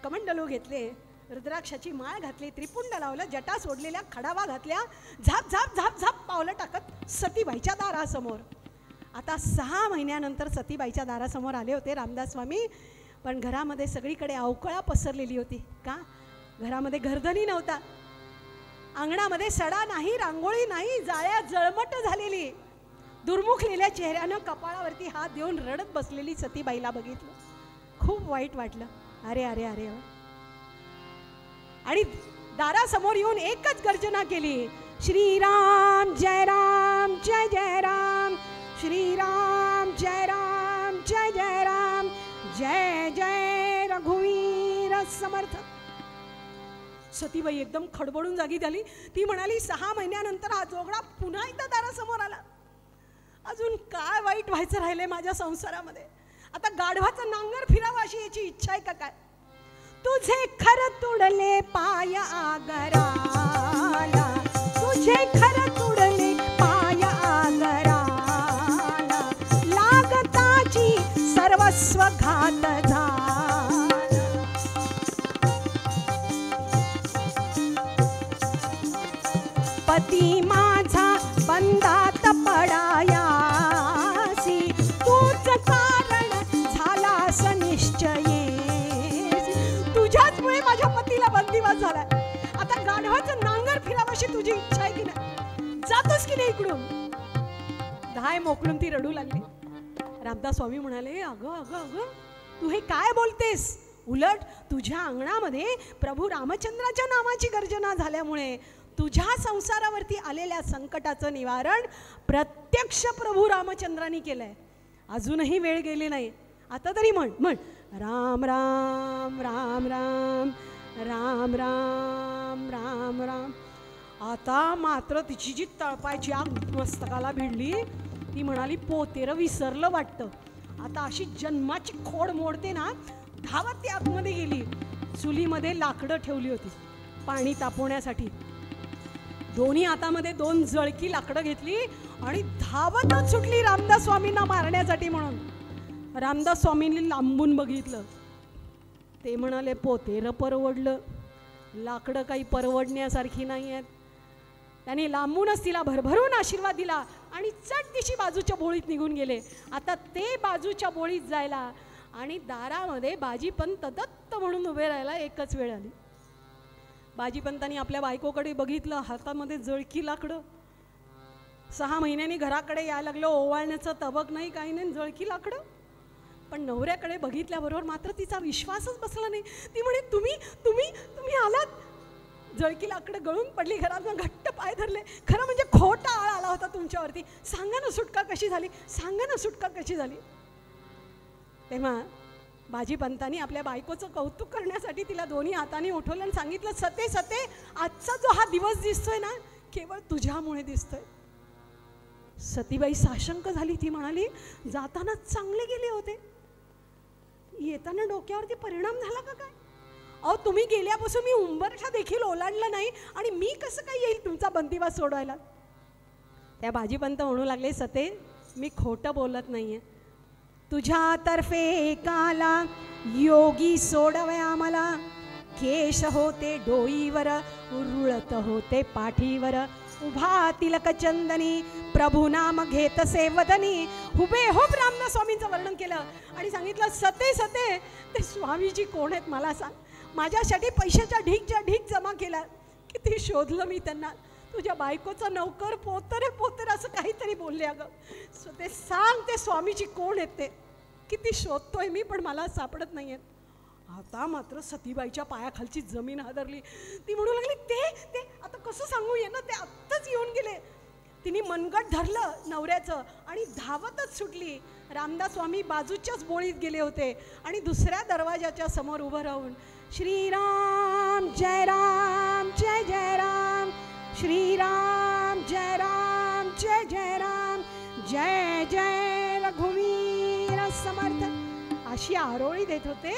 कमंडलू घेतले, रुद्राक्षाची माळ घातली, त्रिपुंड लावलं, जटा सोडलेल्या खडावा घातल्या, झाप झाप झाप झाप पावलं टाकत सतीबाईच्या दारासमोर. आता 6 महिन्यानंतर सतीबाईच्या दारासमोर आले होते रामदास स्वामी. पण घरामध्ये सगळीकडे अवकळा पसरलेली होती. का? घरामध्ये घरधनी नव्हता, अंगणामध्ये सडा नाही, रांगोळी नाही, जाळ्या जळमट झालेली. दुर्मुखलेल्या चेहऱ्यानं कपाळावरती हात देऊन रडत बसलेली सतीबाईला बघितलं. खूप वाईट वाटलं. अरे अरे अरे. आणि दारासमोर येऊन एकच गर्जना केली, श्रीराम जय राम जय जय राम, श्रीराम जय राम जय जय राम, जय जय रघुवीर समर्थ. सतीबाई एकदम खडबडून जागी झाली. ती म्हणाली, 6 महिन्यानंतर हा जोगडा पुन्हा एकदा दारासमोर आला. अजून काय वाईट व्हायचं राहिलंय माझ्या संसारामध्ये? आता गाढवाचं नांगर फिरावं अशी याची इच्छा आहे का काय? तुझे खर तुडले पाय आगराला, तुझे खर तुडले पाय आगराला, लागताची सर्वस्व घात झाला. पती माझा बंदात पडायासी, तूच कारण झालास निश्चये. तुझ्याचमुळे माझ्या पतीला बंदिवास झालाय. आता गाढवाचं नांगर फिरावशी तुझी इच्छा आहे की नाही? जातोस की नाही इकडून? धाय मोकळून ती रडू लागली. रामदास स्वामी म्हणाले, अगं अगं अगं, तू हे काय बोलतेस? उलट तुझ्या अंगणामध्ये प्रभू रामचंद्राच्या नावाची गर्जना झाल्यामुळे तुझ्या संसारावरती आलेल्या संकटाचं निवारण प्रत्यक्ष प्रभू रामचंद्रांनी केलंय. अजूनही वेळ गेली नाही. आता तरी म्हण म्हण, राम राम राम राम राम राम राम राम. आता मात्र तिची जी तळपायची आग मस्तकाला भिडली. ती म्हणाली, पोतेर विसरलं वाटतं. आता अशी जन्माची खोड मोडते ना. धावत ती आतमध्ये गेली. चुलीमध्ये लाकडं ठेवली होती पाणी तापवण्यासाठी. दोन्ही हातामध्ये 2 जळकी लाकडं घेतली आणि धावतच सुटली रामदास स्वामींना मारण्यासाठी म्हणून. रामदास स्वामींनी लांबून बघितलं. ते म्हणाले, पोतेर परवडलं, लाकडं काही परवडण्यासारखी नाही आहेत. त्यांनी लांबूनच तिला भरभरून आशीर्वाद दिला आणि चट दिशी बाजूच्या बोळीत निघून गेले. आता ते बाजूच्या बोळीत जायला आणि दारामध्ये बाजीपंत दत्त म्हणून उभे राहायला एकच वेळ आली. बाजीपंतांनी आपल्या बायकोकडे बघितलं, हातामध्ये जळकी लाकडं. 6 महिन्यांनी घराकडे यायला लागलं, ओवाळण्याचं तबक नाही, काही नाही, जळकी लाकडं. पण नवऱ्याकडे बघितल्याबरोबर मात्र तिचा विश्वासच बसला नाही. ती म्हणे, तुम्ही तुम्ही तुम्ही आलात? जळकी लाकडं गळून पडली. घरात घट्ट पाय धरले. खरं म्हणजे खोटा आळ आला होता तुमच्यावरती. सांगा ना सुटका कशी झाली, सांगा ना सुटका कशी झाली. तेव्हा बाजीपंतांनी आपल्या बायकोचं कौतुक करण्यासाठी तिला दोन्ही हाताने उठवलं आणि सांगितलं, सते सते, आजचा जो हा दिवस दिसतोय ना, केवळ तुझ्यामुळे दिसतोय. सतीबाई साशंक झाली. ती म्हणाली, जाताना चांगले गेले होते, येताना डोक्यावरती परिणाम झाला का काय? अहो तुम्ही गेल्यापासून मी उंबरठा देखील ओलांडला नाही आणि मी कसं काय येईल तुमचा बंदिवास सोडवायला? त्या बाजीपंत म्हणू लागले, सते मी खोटं बोलत नाहीये. तुझ्यातर्फे एकाला योगी सोडवया मला. केश होते डोईवर, रुळत होते पाठीवर. उभा तिलक चंदनी, प्रभू नाम घेत सेवदनी. हुबेहूब रामदास स्वामींचं वर्णन केलं आणि सांगितलं, सते सते ते स्वामीजी कोण आहेत मला सांग. माझ्यासाठी पैशाच्या ढीकच्या ढीक जमा केला. किती शोधलं मी त्यांना. तुझ्या बायकोचा नौकर पोतर पोतर असं काहीतरी बोलले. अगं ते सांग ते स्वामीजी कोण आहेत ते. किती शोधतोय मी पण मला सापडत नाही आहेत. आता मात्र सतीबाईच्या पायाखालची जमीन हादरली. ती म्हणू लागली, ते आता कसं सांगू ये ना, ते आत्ताच येऊन गेले. तिने मनगट धरलं नवऱ्याचं आणि धावतच सुटली. रामदास स्वामी बाजूच्याच बोळीत गेले होते आणि दुसऱ्या दरवाजाच्या समोर उभं राहून श्रीराम जय राम जय जय राम, श्रीराम जय राम जय जय राम, जय जय रघुवीर समर्थ अशी आरोळी देत होते.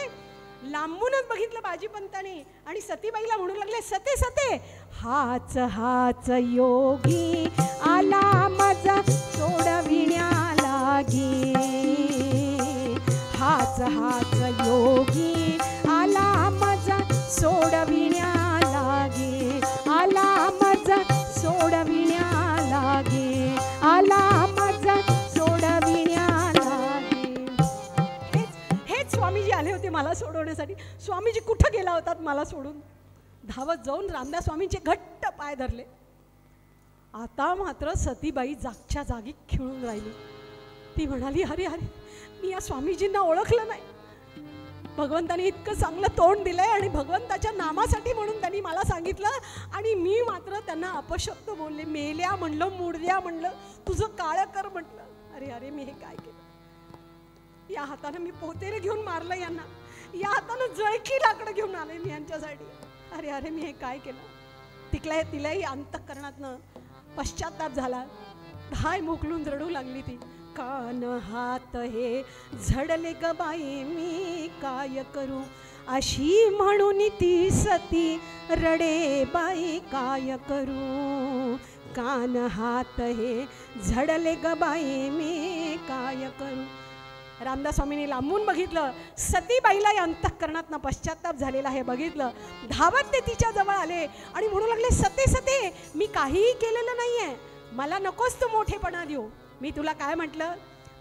लांबूनच बघितलं बाजीपंताने आणि सतीबाईला म्हणू लागले, सते सते हाच हाच योगी आला माझा सोडविण्या लागी. हाच हाच योगी आला माझा सोडविण्या लागी. आला माझा सोडविण्या लागी. आला माझा सोडविण्या लागी. हेच स्वामीजी आले होते मला सोडवण्यासाठी. स्वामीजी कुठं गेला होतात मला सोडून? धावत जाऊन रामदास स्वामींचे घट्ट पाय धरले. आता मात्र सतीबाई जागच्या जागी खिळून राहिली. ती म्हणाली, अरे अरे मी या स्वामीजींना ओळखलं नाही. भगवंतानी इतकं चांगलं तोंड दिलंय आणि भगवंताच्या नामासाठी म्हणून त्यांनी मला सांगितलं आणि मी मात्र त्यांना अपशब्द बोलले. मेल्या म्हणलं, मुडद्या म्हणलं, तुझं काळं कर म्हटलं. अरे अरे मी हे काय केलं? या हातानं मी पोतेरे घेऊन मारलं यांना, या हातानं जळकी लाकडं घेऊन आले मी यांच्यासाठी. अरे अरे मी हे काय केलं? तिलाही अंतःकरणातनं पश्चाताप झाला. हाय मोकलून रडू लागली ती. कान हात हे झडले ग बाई मी काय करू, अशी म्हणून ती सती रडे बाई काय करू. कान हात हे झडले ग बाई मी काय करू. रामदास स्वामींनी लांबून बघितलं, सतीबाईला या अंतःकरणातनं पश्चाताप झालेला हे बघितलं. धावत ते तिच्या जवळ आले आणि म्हणू लागले, सते सते मी काहीही केलेलं नाहीये, मला नकोस तू मोठेपणा देऊ. मी तुला काय म्हटलं?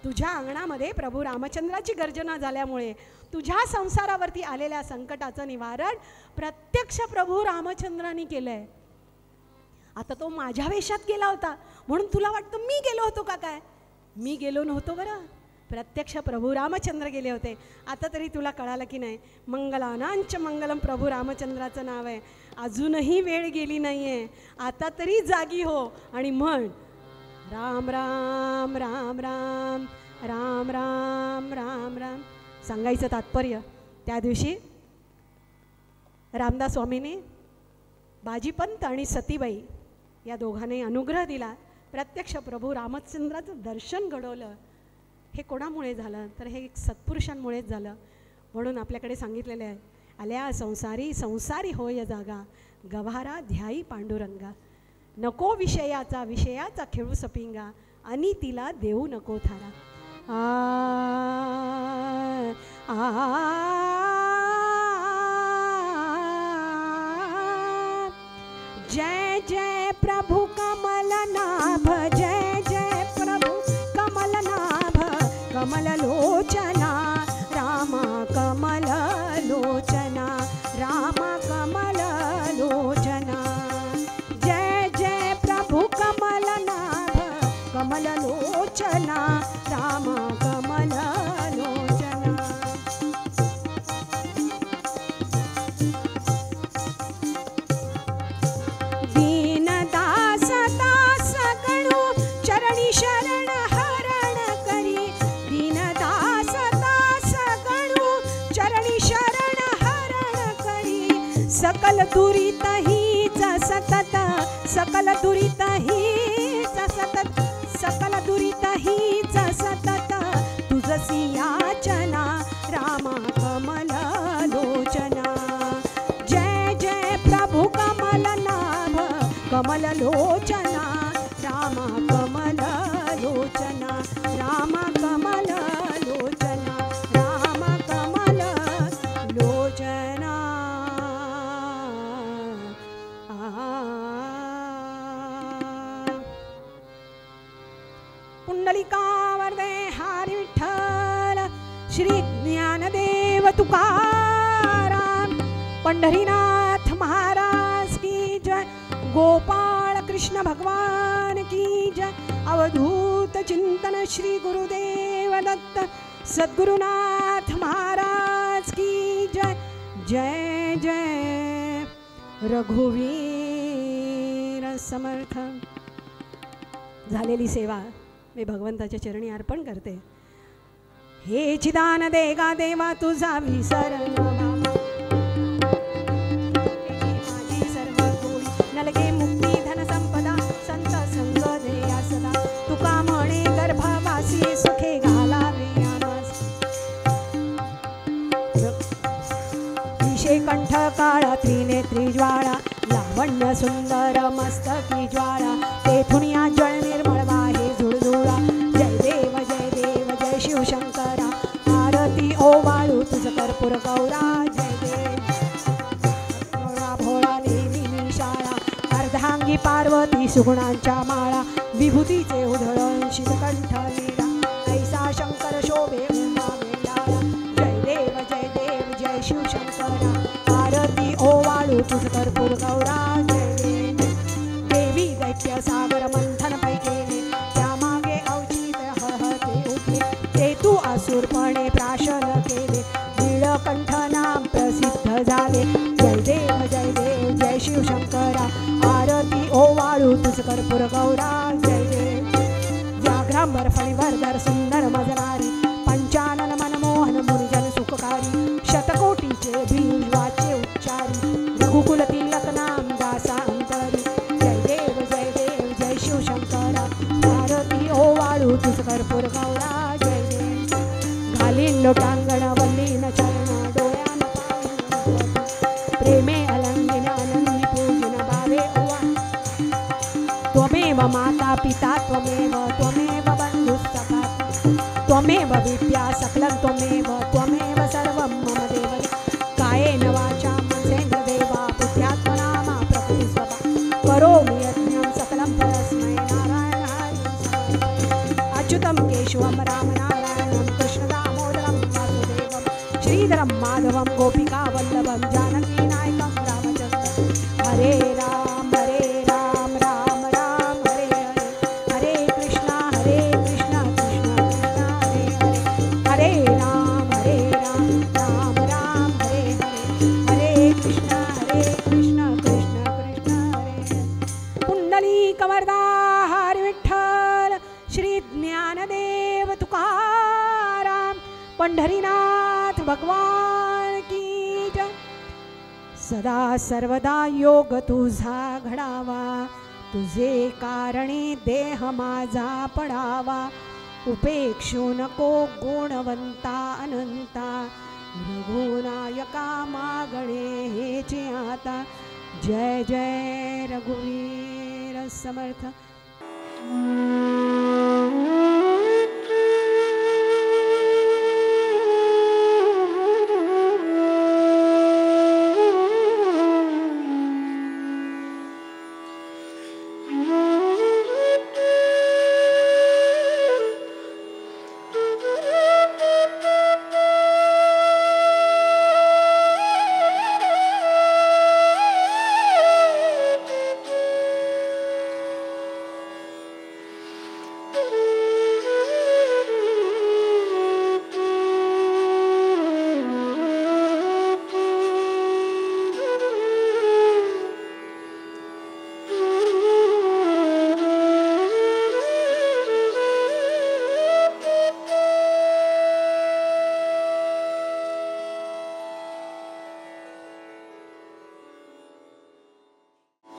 तुझ्या अंगणामध्ये प्रभू रामचंद्राची गर्जना झाल्यामुळे तुझ्या संसारावरती आलेल्या संकटाचं निवारण प्रत्यक्ष प्रभू रामचंद्रांनी केलंय. आता तो माझ्या वेशात गेला होता म्हणून तुला वाटतं मी गेलो होतो का काय? मी गेलो नव्हतो बरं, प्रत्यक्ष प्रभू रामचंद्र गेले होते. आता तरी तुला कळालं की नाही? मंगलानांच मंगलम प्रभू रामचंद्राचं नाव आहे. अजूनही वेळ गेली नाही आहे. आता तरी जागी हो आणि म्हण राम राम राम राम राम राम राम राम. सांगायचं तात्पर्य, त्या दिवशी रामदास स्वामीने बाजीपंत आणि सतीबाई या दोघांनी अनुग्रह दिला. प्रत्यक्ष प्रभू रामचंद्राचं दर्शन घडवलं. हे कोणामुळे झालं? तर हे सत्पुरुषांमुळेच झालं. म्हणून आपल्याकडे सांगितलेलं आहे, आल्या संसारी संसारी होय जागा, गव्हारा ध्याई पांडुरंगा. नको विषयाचा खेळू सपिंगा, आणि तिला देऊ नको थारा. जय जय प्रभु कमल नाभ, जय जय प्रभु कमल नाभ. कमल लोचना रामा, कमल लोचना रामा, कमल लोचना. जय जय प्रभु कमल नाभ, कमल लोचना रामा, कमल लोचना. दीन दास दास गणू चरणी शरण हरण करी. दीन दास दास गणू चरणी शरण हरण करी. सकल दुरित हीच सतत, सकल दुरित हीच सतत, सकल दुरित हीच सतत. तुझसी याचना रामा, राम कमल लोचना राम कमल लोचना राम कमल लोचना पुंडलिकावरदे हरी विठ्ठल श्री ज्ञानदेव तुकाराम पंढरीनाथ महाराज की जय गोपाळ कृष्ण भगवान की जय अवधूत चिंतन श्री गुरुदेव दत्त सद्गुरुनाथ महाराज की जय जय जय रघुवीर समर्थ। झालेली सेवा मी भगवंताच्या चरणी अर्पण करते। हे चिदान देगा देवा तुझा विसर न बाबा, माझी सर्व गोडी नलगे मुक्ती धन संपदा संत संग देया सदा तुका म्हणे गर्भवासी सुखे घालावे आमास। विषे कंठ काळा त्रिनेत्री ज्वाळा लावण्य सुंदर मस्तकी ज्वाळा तेथून या जळ निर्मळ वाहे झुळझुळा जय देव जय शिवशंकरा आरती ओवाळू तुझ कर्पूर गौरा जय देव भोळा भोळा नेहमी निशाळा अर्धांगी पार्वती सुगुणांच्या माळा विभूतीचे उधळण शिवकंठ लीळा ऐसा शंकर शोभे उमा वेळाळा जय देव जय शिवशंकरा आरती ओवाळू तुझ कर्पूर गौरा जय देव देवी दैत्य सागर मंथन पैकेले त्यामागे औचित्य हळहळते उठले ते तू असुरपणे प्राशन केले नीळकंठ नाम प्रसिद्ध झाले जय देव जय शिवशंकरा आरती ओवाळू तुझ कर्पूर गौरा जय देव व्याघ्रांबर फणीभरधर सुंदर मजनारी पंचानन मनमोहन मुनिजन सुखकारी शतकोटीचे बीजवाचे उच्चारी रघुकुल तिलक नाम दासा अंतरी जय देव जय शिवशंकरा आरती ओवाळू तुझ कर्पूर गौरा जय देव घालीन लोटांगण वल्लीन चरण डोळ्यान प्रेमे अलंगिन आनंदी पूजन भावे ओवा त्वमेव माता पिता त्वमेव बंधुसखा त्वमेव विद्या सकलं त्वमेव सर्वं मम देव कायेन वाचा मनसेन्द्र देवा बुद्ध्यात्मना मा प्रकृति स्वभा करोमि यज्ञं सकलं परस्मै नारायण हरि अच्युतं केशवं राम नारायणं कृष्ण दामोदरं वासुदेवं श्रीधरं माधवं गोपिका वल्लभं जानकी नायकं रामचन्द्रं हरे राम राम राम हरे हरे हरे कृष्णा कृष्ण कृष्ण हरे हरे राम राम राम हरे हरे हरे कृष्णा कृष्ण कृष्ण हरे पुंडलीकवरदा हरी विठ्ठल श्री ज्ञानदेव तुकाराम पंढरीनाथ भगवान की जय। सदा सर्वदा योग तुझा घडावा तुझे कारणे देह माझा पडावा उपेक्षू नको गुणवंता अनंता रघुनायका मागणे हेचे आता जय जय रघुवीर समर्थ।